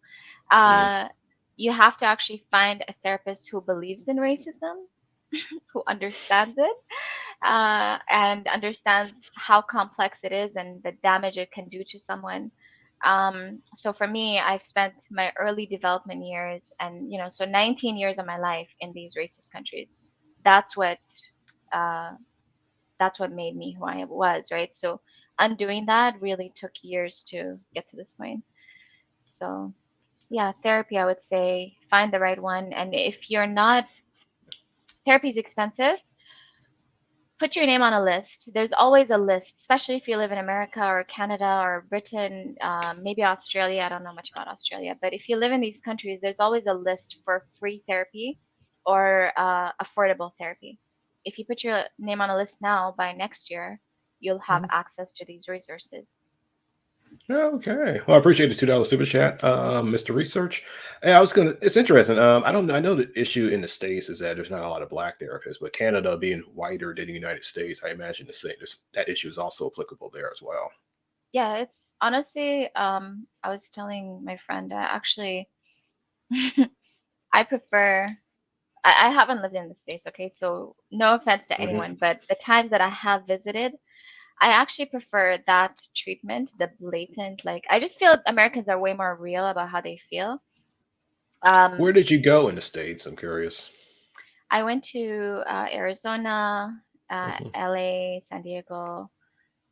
uh, you have to actually find a therapist who believes in racism, who understands it, and understands how complex it is and the damage it can do to someone. So for me, I've spent my early development years and, so 19 years of my life in these racist countries. That's what, uh, that's what made me who I was, right? So undoing that really took years to get to this point. So yeah, therapy, I would say find the right one. And if you're not, therapy is expensive, put your name on a list. There's always a list, especially if you live in America or Canada or Britain, maybe Australia. I don't know much about Australia, but if you live in these countries, there's always a list for free therapy or affordable therapy. If you put your name on a list now, by next year, you'll have Mhm. access to these resources. Okay. Well, I appreciate the $2 super chat, Mr. Research. Hey, I was gonna. It's interesting. I don't. I know the issue in the states is that there's not a lot of black therapists, but Canada being whiter than the United States, I imagine the same. That issue is also applicable there as well. Yeah, it's honestly, I was telling my friend, actually, I prefer I haven't lived in the States, okay? So no offense to Hmm. anyone, but the times that I have visited, I actually prefer that treatment, the blatant, like I just feel Americans are way more real about how they feel. Where Um, did you go in the states? I'm curious. I went to Arizona, Hmm. LA, San Diego,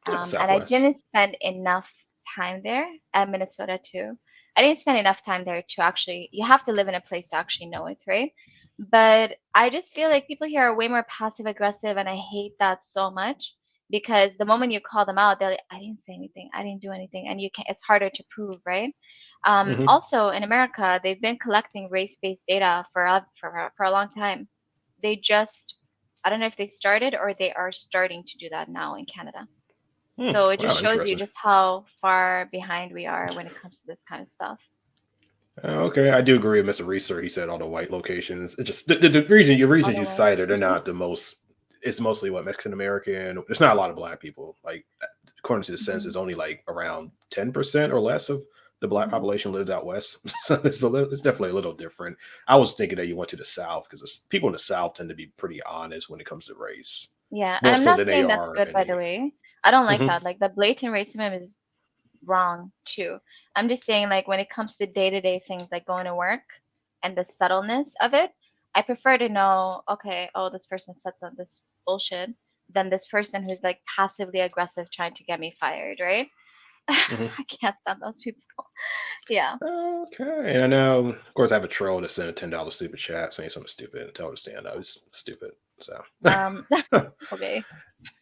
Oh, and I Southwest. didn't spend enough time there, and Minnesota too. I didn't spend enough time there to actually, you have to live in a place to actually know it, right? But I just feel like people here are way more passive aggressive, and I hate that so much because the moment you call them out, they're like, I didn't say anything, I didn't do anything, and you can not it's harder to prove, right? Hmm. Also, in America, they've been collecting race-based data for a long time. They just, I don't know if they started or they are starting to do that now in Canada. Hmm. So it just Wow, shows you interesting. just how far behind we are when it comes to this kind of stuff. Okay, I do agree with Mr. Research. He said all the white locations. It's just the reason your All reasons the you way. cited are Mhm. not the most. It's mostly what Mexican American. There's not a lot of black people. Like according to the census, Mhm. only like around 10% or less of the black Mhm. population lives out west. So it's definitely a little different. I was thinking that you went to the South because people in the South tend to be pretty honest when it comes to race, Yeah, and more I'm so not than they saying that's are good, in by the the. way. I don't like Mhm, that. Like the blatant racism is wrong too. I'm just saying, like when it comes to day-to-day things like going to work and the subtleness of it, I prefer to know, okay, oh, this person said some this bullshit than this person who's like passively aggressive trying to get me fired, right? mhm. I can't stand those people. Yeah. Okay, and I know, of course, I have a troll to send a $10 super chat saying something stupid and tell her to stand up. It's stupid. So, Um, okay.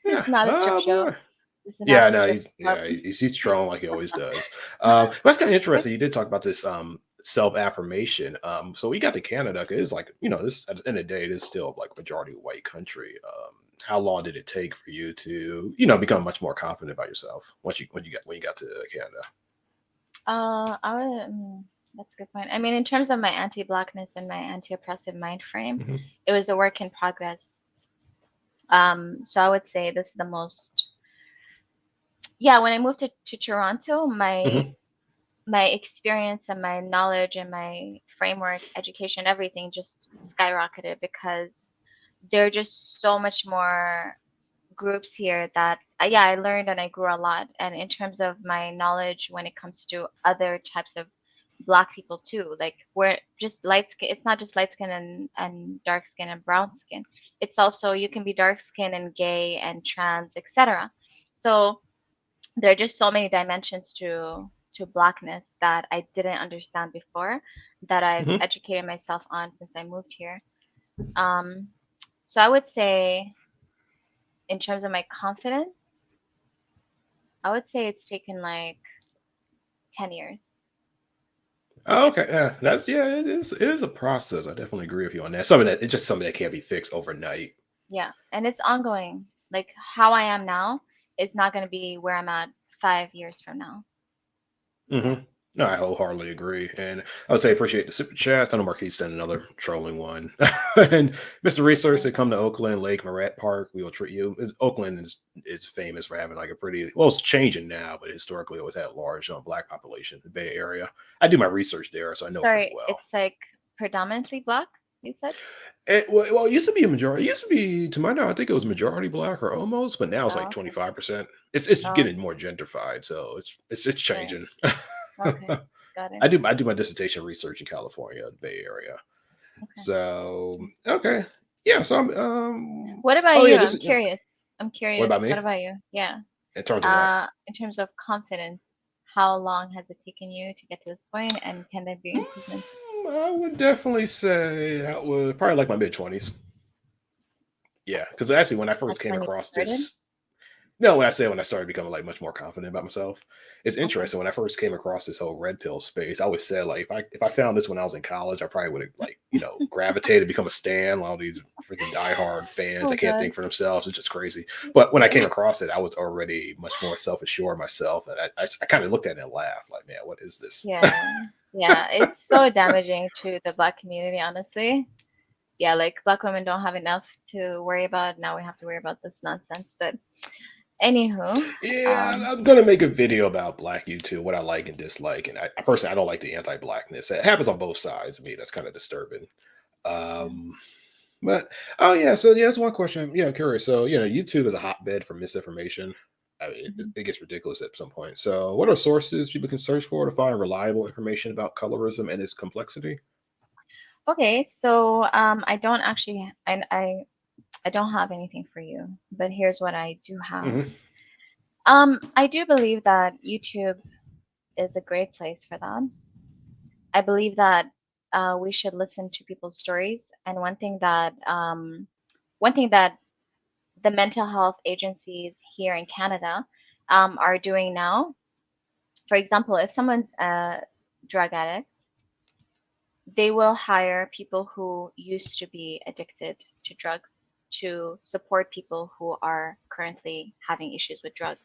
yeah. It's not a strip Oh show. boy. This is not Yeah, a no, strip club. he's strong like he always does. But that's kind of Okay. interesting. You did talk about this self affirmation. So we got to Canada. 'Cause it's like this at the end of the day, it is still like majority white country. How long did it take for you to become much more confident about yourself once you got to Canada? That's a good point. I mean, in terms of my anti-blackness and my anti-oppressive mind frame, Hmm. it was a work in progress. So I would say this is the most, yeah, when I moved to Toronto, Hmm. my experience and my knowledge and my framework, education, everything just skyrocketed because there are just so much more groups here that yeah, I learned and I grew a lot. And in terms of my knowledge when it comes to other types of black people too, like we're just light skin. It's not just light skin and dark skin and brown skin. It's also you can be dark skin and gay and trans, etc. So there are just so many dimensions to blackness that I didn't understand before that I've Hmm. educated myself on since I moved here. Um, so I would say in terms of my confidence, I would say it's taken like 10 years. Oh, okay, yeah, it is a process. I definitely agree with you on that. Something that it's just something that can't be fixed overnight. Yeah. And it's ongoing. Like how I am now is not going to be where I'm at 5 years from now. Mhm. No, I wholeheartedly agree, and I would say appreciate the super chat. I know Marquis sent another trolling one, and Mr. Research Yeah. said, "Come to Oakland, Lake Moret Park. We will treat you." Oakland is famous for having like a pretty well. It's changing now, but historically it always had a large black population. The Bay Area. I do my research there, so I know pretty Sorry, well. it's like predominantly black, you said? It used to be a majority. It used to be, to my knowledge, I think it was majority black or almost, but now it's like Oh, okay. 25%. It's Oh, getting okay. more gentrified, so it's Right. changing. Okay. Got it. I do my dissertation research in California, the Bay Area. Okay. So okay, yeah. So I'm What about oh you? yeah, this I'm is curious. I'm what curious. about What me about you? Yeah. in terms of what? In terms of confidence, how long has it taken you to get to this point, and can there be improvements? I would definitely say that was probably like my mid 20s. Yeah, because actually when I first That's came when you across started? this. No, when I say when I started becoming like much more confident about myself, it's Okay. interesting. When I first came across this whole red pill space, I always said like if I found this when I was in college, I probably would have like gravitated, become a stan. All these freaking diehard fans Oh that can't God. think for themselves. It's just crazy. But when I came Yeah. across it, I was already much more self assured myself, and I kind of looked at it and laughed like, man, what is this? Yeah. Yeah. It's so damaging to the black community, honestly. Yeah, like black women don't have enough to worry about. Now we have to worry about this nonsense. But anywho, Yeah, um, I'm gonna make a video about Black YouTube, what I like and dislike, and I personally I don't like the anti-blackness. It happens on both sides to me. That's kind of disturbing. yeah. Um, but oh yeah, so yeah, that's one question. Yeah, I'm curious. So YouTube is a hotbed for misinformation. I mean, Mhm. it gets ridiculous at some point. So, what are sources people can search for to find reliable information about colorism and its complexity? Okay, so I don't actually, I don't have anything for you, but here's what I do have. Hmm. I do believe that YouTube is a great place for that. I believe that we should listen to people's stories, and one thing that the mental health agencies here in Canada are doing now. For example, if someone's a drug addict, they will hire people who used to be addicted to drugs to support people who are currently having issues with drugs.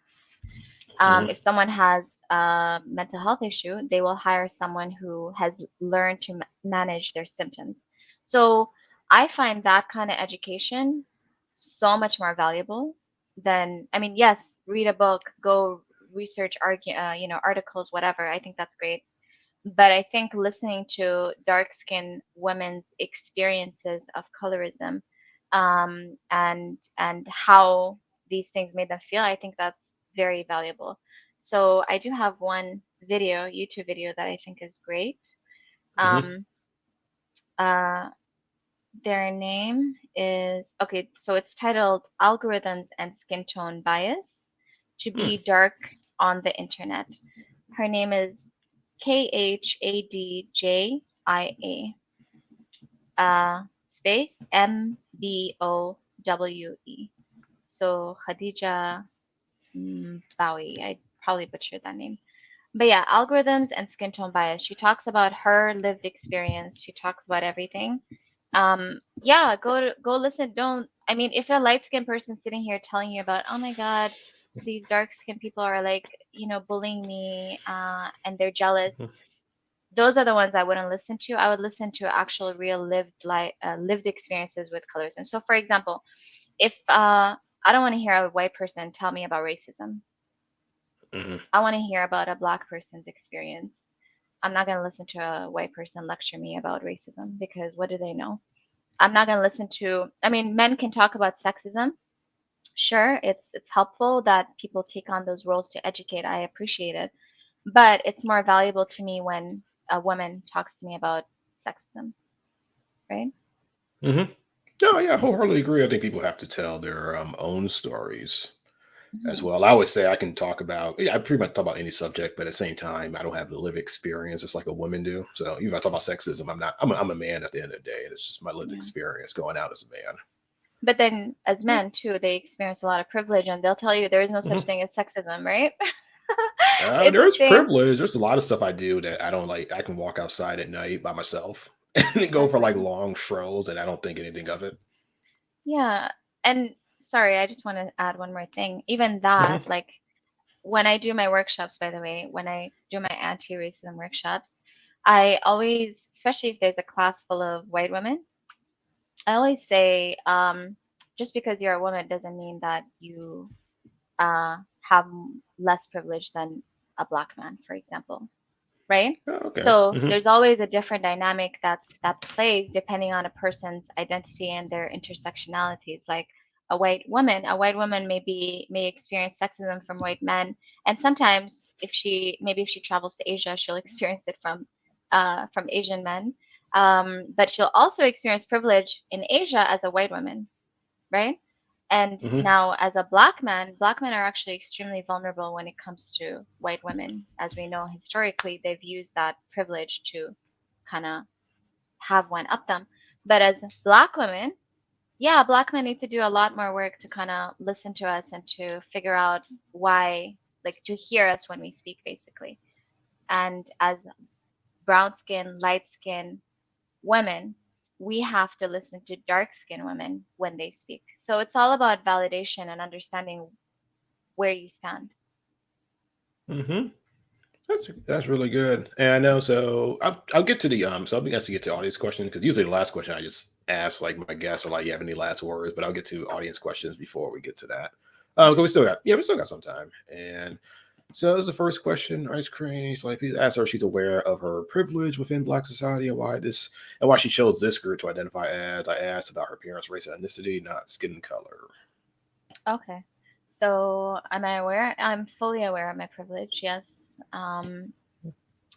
If Hmm. someone has a mental health issue, they will hire someone who has learned to manage their symptoms. So I find that kind of education so much more valuable then I mean, yes, read a book, go research, argue, articles, whatever. I think that's great. But I think listening to dark skinned women's experiences of colorism, and how these things made them feel, I think that's very valuable. So I do have one video, YouTube video, that I think is great. Hmm. Um, uh, their name is, okay, so it's titled Algorithms and Skin Tone Bias to Hmm. Be Dark on the Internet. Her name is Khadjia, space Mbowe. So Khadija Bowie. I probably butchered that name. But yeah, algorithms and skin tone bias. She talks about her lived experience. She talks about everything. Yeah, go listen. Don't, I mean, if a light skinned person sitting here telling you about, oh my God, these dark skinned people are like, bullying me, and they're jealous. Those are the ones I wouldn't listen to. I would listen to actual real lived experiences with colors. And so, for example, if I don't want to hear a white person tell me about racism, Hmm. I want to hear about a black person's experience. I'm not going to listen to a white person lecture me about racism, because what do they know? I'm not going to listen to, I mean, men can talk about sexism. Sure, it's helpful that people take on those roles to educate. I appreciate it. But it's more valuable to me when a woman talks to me about sexism, right? Hmm. No, yeah, I wholeheartedly agree. I think people have to tell their own stories as Hmm. well. I always say I can talk about, yeah, I pretty much talk about any subject, but at the same time, I don't have the lived experience. It's like a woman do. So even if I talk about sexism, I'm not. I'm a man at the end of the day, and it's just my lived Yeah. experience going out as a man. But then, as Yeah. men too, they experience a lot of privilege, and they'll tell you there is no such Mhm. thing as sexism, right? It's the There's same. privilege. There's a lot of stuff I do that I don't like. I can walk outside at night by myself and go for like Exactly. long strolls, and I don't think anything of it. Yeah. And sorry, I just want to add one more thing. Even that, Hmm. like when I do my workshops, by the way, when I do my anti-racism workshops, I always, especially if there's a class full of white women, I always say, just because you're a woman doesn't mean that you have less privilege than a black man, for example, right? Oh, okay. So Hmm. there's always a different dynamic that plays depending on a person's identity and their intersectionalities. Like a white woman may experience sexism from white men, and sometimes if she travels to Asia, she'll experience it from Asian men. But she'll also experience privilege in Asia as a white woman, right? And Hmm. now, as a black men are actually extremely vulnerable when it comes to white women. As we know, historically, they've used that privilege to kind of have one up them. But as black women, yeah, black men need to do a lot more work to kind of listen to us and to figure out why, like to hear us when we speak, basically. And as brown skin, light skin women, we have to listen to dark skinned women when they speak. So it's all about validation and understanding where you stand. Hmm. That's really good. And I know. So I'll get to the so I'll be asked to get to audience questions because usually the last question I just ask like my guests are like, "You have any last words?" But I'll get to audience questions before we get to that. 'Cause Okay. we still got some time. And so this is the first question. Ice cream. So like, please ask her if she's aware of her privilege within Black society and why she chose this group to identify as. I asked about her parents' race and ethnicity, not skin color. Okay. So am I aware? I'm fully aware of my privilege. Yes. Um,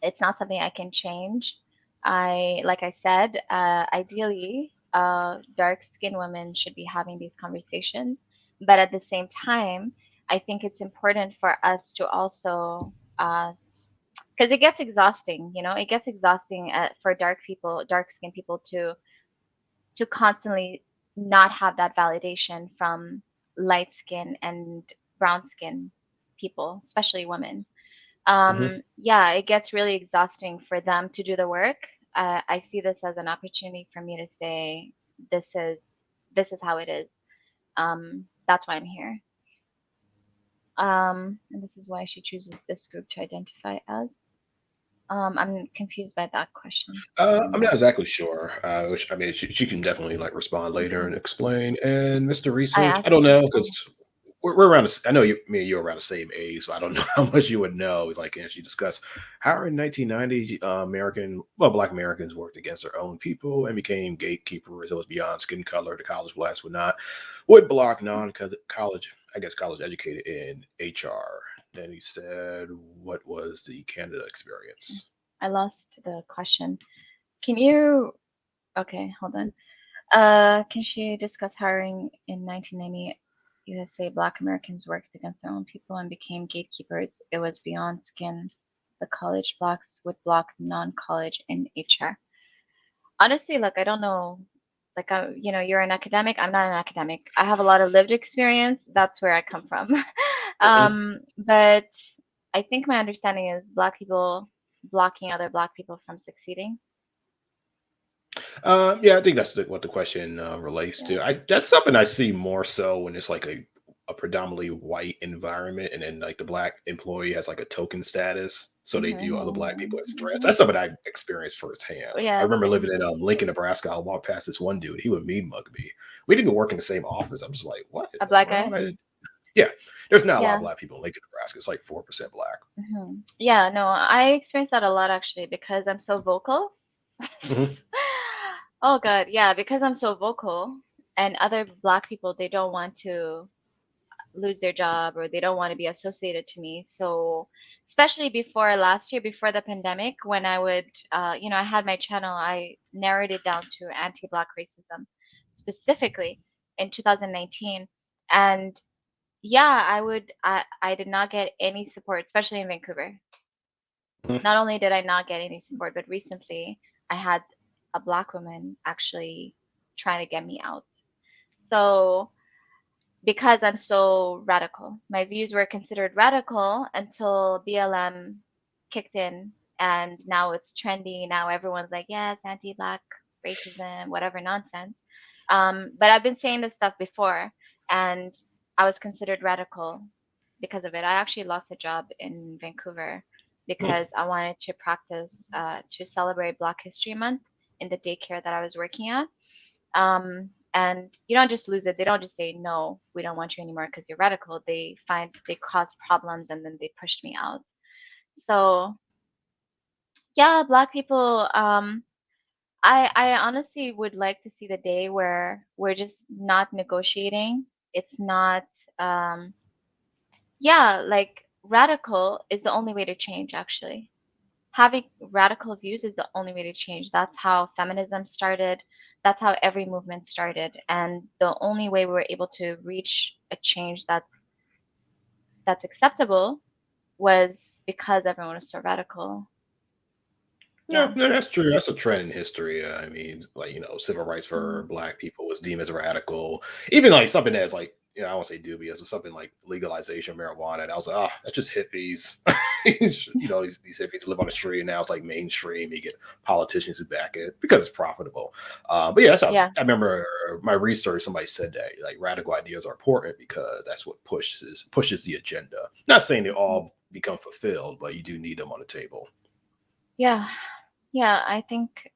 it's not something I can change. Like I said, ideally, dark skinned women should be having these conversations. But at the same time, I think it's important for us to also, because it gets exhausting, it gets exhausting for dark skinned people to constantly not have that validation from light skin and brown skin people, especially women. Hmm. Yeah, it gets really exhausting for them to do the work. I see this as an opportunity for me to say, this is this is how it is. That's why I'm here. And this is why she chooses this group to identify as. I'm confused by that question. I'm not exactly sure. Which she can definitely like respond later Okay, and explain. And Mr. I Research, I asked don't her. know Oh, because we're around. I know me and you are around the same age, so I don't know how much you would know. It's like, as you discussed how in 1990, Black Americans worked against their own people and became gatekeepers. It was beyond skin color. The college blacks would block non-college, I guess, college educated in HR. Then he said, "What was the Canada experience?" I lost the question. Can you? Okay, hold on. Can she discuss hiring in 1990 USA Black Americans worked against their own people and became gatekeepers? It was beyond skin. The college blacks would block non-college in HR. Honestly, look, I don't know. Like, you're an academic. I'm not an academic. I have a lot of lived experience. That's where I come from. Mhm. But I think my understanding is Black people blocking other Black people from succeeding. Yeah, I think that's what the question relates Yeah. to. That's something I see more so when it's like a predominantly white environment, and then like the black employee has like a token status, so they view other black people as threats. Hmm. That's something I experienced firsthand. I Yeah, remember same. living in Lincoln, Nebraska. I walked past this one dude. He would mean mug me. We didn't even work in the same office. I'm just like, what in A the Black world? guy. Yeah, there's not a lot of Yeah. black people in Lincoln, Nebraska. It's like 4% black. Yeah, no, I experience that a lot actually because I'm so vocal. Mhm. Oh God, yeah, because I'm so vocal and other Black people, they don't want to lose their job or they don't want to be associated to me. So, especially before last year, before the pandemic, when I would, I had my channel, I narrowed it down to anti-Black racism specifically in 2019. And yeah, I did not get any support, especially in Vancouver. Mhm. Not only did I not get any support, but recently I had a Black woman actually trying to get me out. So, because I'm so radical, my views were considered radical until BLM kicked in, and now it's trendy. Now everyone's like, yes, anti Black racism, whatever nonsense. But I've been saying this stuff before, and I was considered radical because of it. I actually lost a job in Vancouver because I wanted to practice to celebrate Black History Month in the daycare that I was working at. And you don't just lose it. They don't just say, no, we don't want you anymore because you're radical. They cause problems and then they pushed me out. So, yeah, Black people, I honestly would like to see the day where we're just not negotiating. It's not, um, yeah, like radical is the only way to change, actually. Having radical views is the only way to change. That's how feminism started. That's how every movement started. And the only way we were able to reach a change that's acceptable was because everyone was so radical. Yeah, Yeah. no, that's true. That's a trend in history. I mean, like, civil rights for Mhm. black people was deemed as radical. Even like something that's like, I won't say dubious, but something like legalization of marijuana. And I was like, oh, that's just hippies. These hippies live on the street, and now it's like mainstream. You get politicians who back it because it's profitable. But yeah, that's how Yeah. I remember my research. Somebody said that like radical ideas are important because that's what pushes the agenda. Not saying they Mhm. all become fulfilled, but you do need them on the table. Yeah. Yeah. I think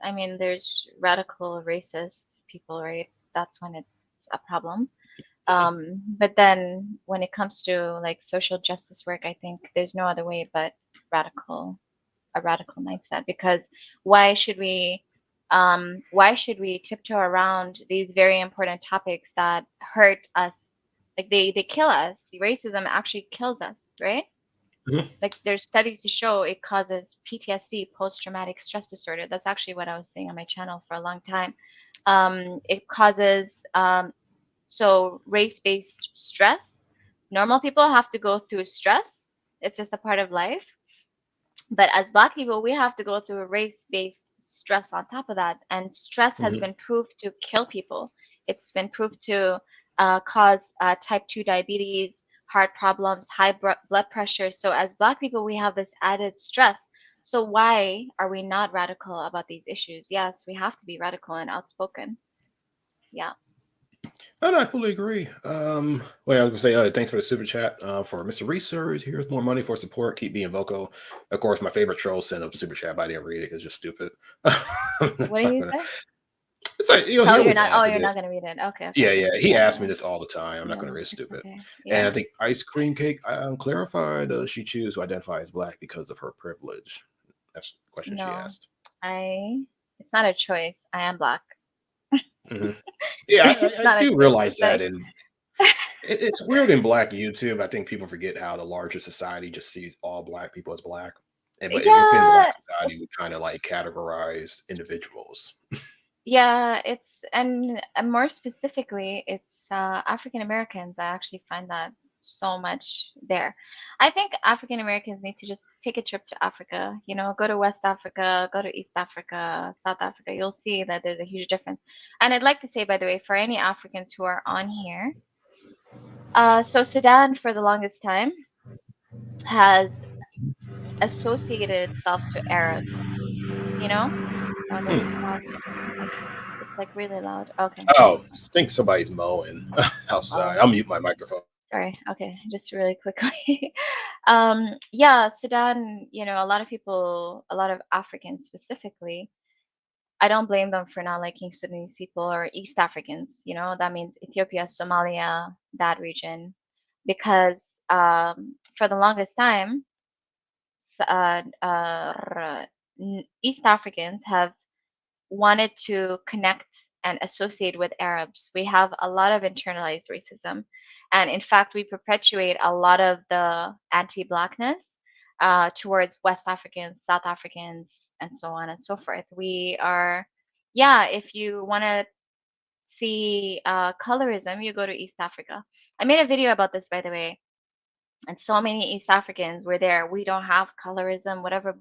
I mean, there's radical racist people, right? That's when it's a problem. But then when it comes to like social justice work, I think there's no other way but radical, a radical mindset. Because why should we, why should we tiptoe around these very important topics that hurt us? Like they kill us. Racism actually kills us, right? Mhm. Like there's studies to show it causes PTSD, post-traumatic stress disorder. That's actually what I was saying on my channel for a long time. It causes so race-based stress. Normal people have to go through stress. It's just a part of life. But as Black people, we have to go through a race-based stress on top of that. And stress has Mhm. been proved to kill people. It's been proved to cause type 2 diabetes, heart problems, high blood pressure. So as Black people, we have this added stress. So why are we not radical about these issues? Yes, we have to be radical and outspoken. Yeah. No, I fully agree. Well, I was gonna say, thanks for the super chat for Mr. Research. Here's more money for support. Keep being vocal. Of course, my favorite troll sent up super chat, but I didn't read it. It's just stupid. What did you say? It's like, Oh, he you're always not. Oh, asks me you're not this. gonna read it. Okay, okay, Yeah, okay. yeah. He Yeah, asks me yeah. this all the time. I'm not going to No, risk it's stupid. okay. And I Yeah. think ice cream cake clarified. Does she choose to identify as black because of her privilege? That's the question she No, asked. I. It's not a choice. I am black. Hmm. Yeah, It's I not a do choice. realize It's that, like, and it's weird in Black YouTube. I think people forget how the larger society just sees all Black people as Black, and but within Black yeah, society, we it's kind of like categorize individuals. yeah, it's and more specifically, it's African Americans. I actually find that so much there. I think African Americans need to just take a trip to Africa. Go to West Africa, go to East Africa, South Africa. You'll see that there's a huge difference. And I'd like to say, by the way, for any Africans who are on here, so Sudan for the longest time has associated itself to Arabs. You know? Oh, this is Hmm. loud. Like it's like really loud. Okay. Oh, I think somebody's mowing outside. Oh, I'll mute my microphone. sorry. Okay, just really quickly. Yeah, Sudan, a lot of people, a lot of Africans specifically, I don't blame them for not liking Sudanese people or East Africans, that means Ethiopia, Somalia, that region, because for the longest time, East Africans have wanted to connect and associate with Arabs. We have a lot of internalized racism. And in fact, we perpetuate a lot of the anti Blackness towards West Africans, South Africans, and so on and so forth. We are, yeah, if you want to see colorism, you go to East Africa. I made a video about this, by the way, and so many East Africans were there. We don't have colorism, whatever.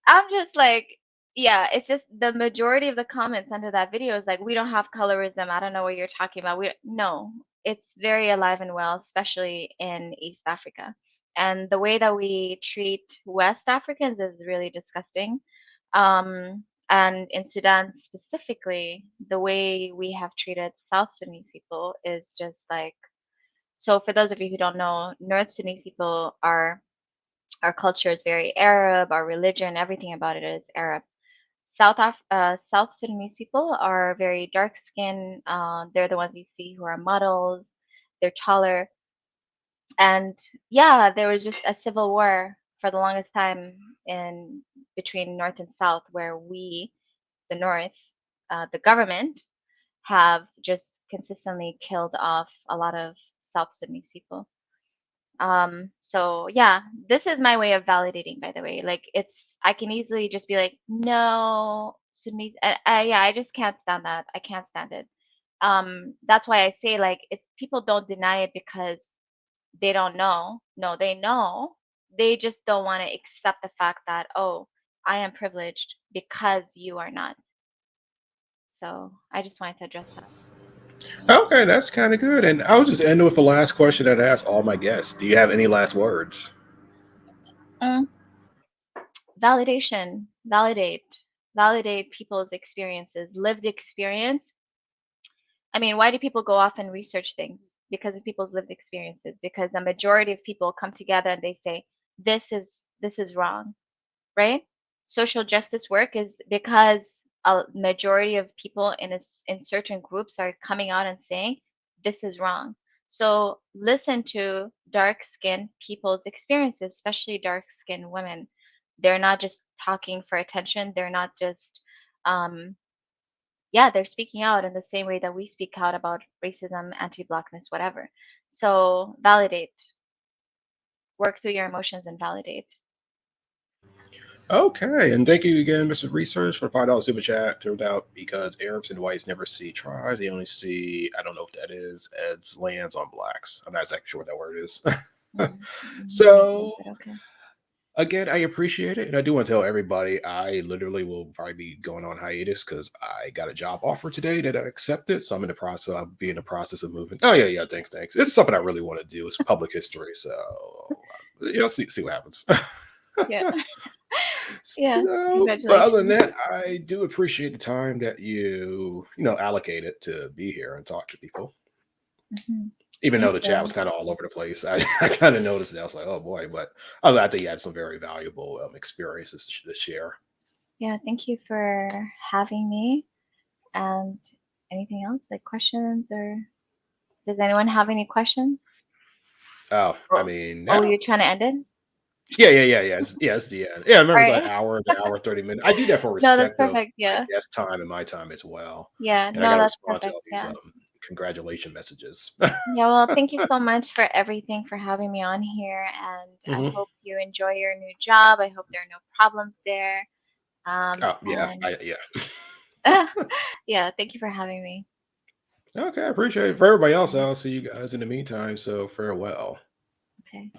I'm just like, yeah, it's just the majority of the comments under that video is like, we don't have colorism. I don't know what you're talking about. No, it's very alive and well, especially in East Africa. And the way that we treat West Africans is really disgusting. And in Sudan specifically, the way we have treated South Sudanese people is just like, so for those of you who don't know, North Sudanese people are our culture is very Arab, our religion, everything about it is Arab. South Sudanese people are very dark skinned. They're the ones you see who are models. They're taller, and yeah, there was just a civil war for the longest time in between North and South, where we, the North, the government, have just consistently killed off a lot of South Sudanese people. So yeah, this is my way of validating, by the way. Like I can easily just be like, no, Sudanese, yeah, I just can't stand that. I can't stand it. That's why I say like, people don't deny it because they don't know. No, they know. They just don't want to accept the fact that, oh, I am privileged because you are not. So I just wanted to address that. Okay, that's kind of good. And I'll just end with the last question that I ask all my guests. Do you have any last words? Mm, validation, validate people's experiences, lived experience. I mean, why do people go off and research things? Because of people's lived experiences. Because the majority of people come together and they say, this is wrong, right? Social justice work is because a majority of people in certain groups are coming out and saying this is wrong. So listen to dark skinned people's experiences, especially dark skinned women. They're not just talking for attention. They're not just um, yeah, they're speaking out in the same way that we speak out about racism, anti-blackness, whatever. So validate, work through your emotions and validate. Okay, and thank you again, Mr. Research, for $5 super chat. Turned out because Arabs and whites never see tribes; they only see, I don't know what that is, as lands on blacks. I'm not exactly sure what that word is. Me neither, So but okay. again, I appreciate it, and I do want to tell everybody I literally will probably be going on hiatus because I got a job offer today that I accepted. So I'm in the process. I'll be in the process of moving. Oh yeah, yeah. Thanks, thanks. It's something I really want to do. It's public history, so see what happens. Yeah, yeah. So, but other than Congratulations. that, I do appreciate the time that you allocated to be here and talk to people. Hmm. Even though Thank the chat was you. kind of all over the place, I kind of noticed that. I was like, oh boy, but I think you had some very valuable experiences to share. Yeah, thank you for having me. And anything else, like questions, or does anyone have any questions? Oh, I Oh, mean, oh, yeah. you're trying to end it? It's the end. Yeah, remember All it's right. like an hour, 30 minutes. I do that for No, that's respect of perfect. my Yeah. guest time and my time as well. Yeah. And I No, gotta that's respond to perfect. all these Yeah. congratulation messages. Yeah. Well, thank you so much for everything, for having me on here. And I Hmm. hope you enjoy your new job. I hope there are no problems there. Oh yeah, And yeah. yeah, thank you for having me. Okay, I appreciate it. For everybody else, I'll see you guys in the meantime. So farewell. Okay.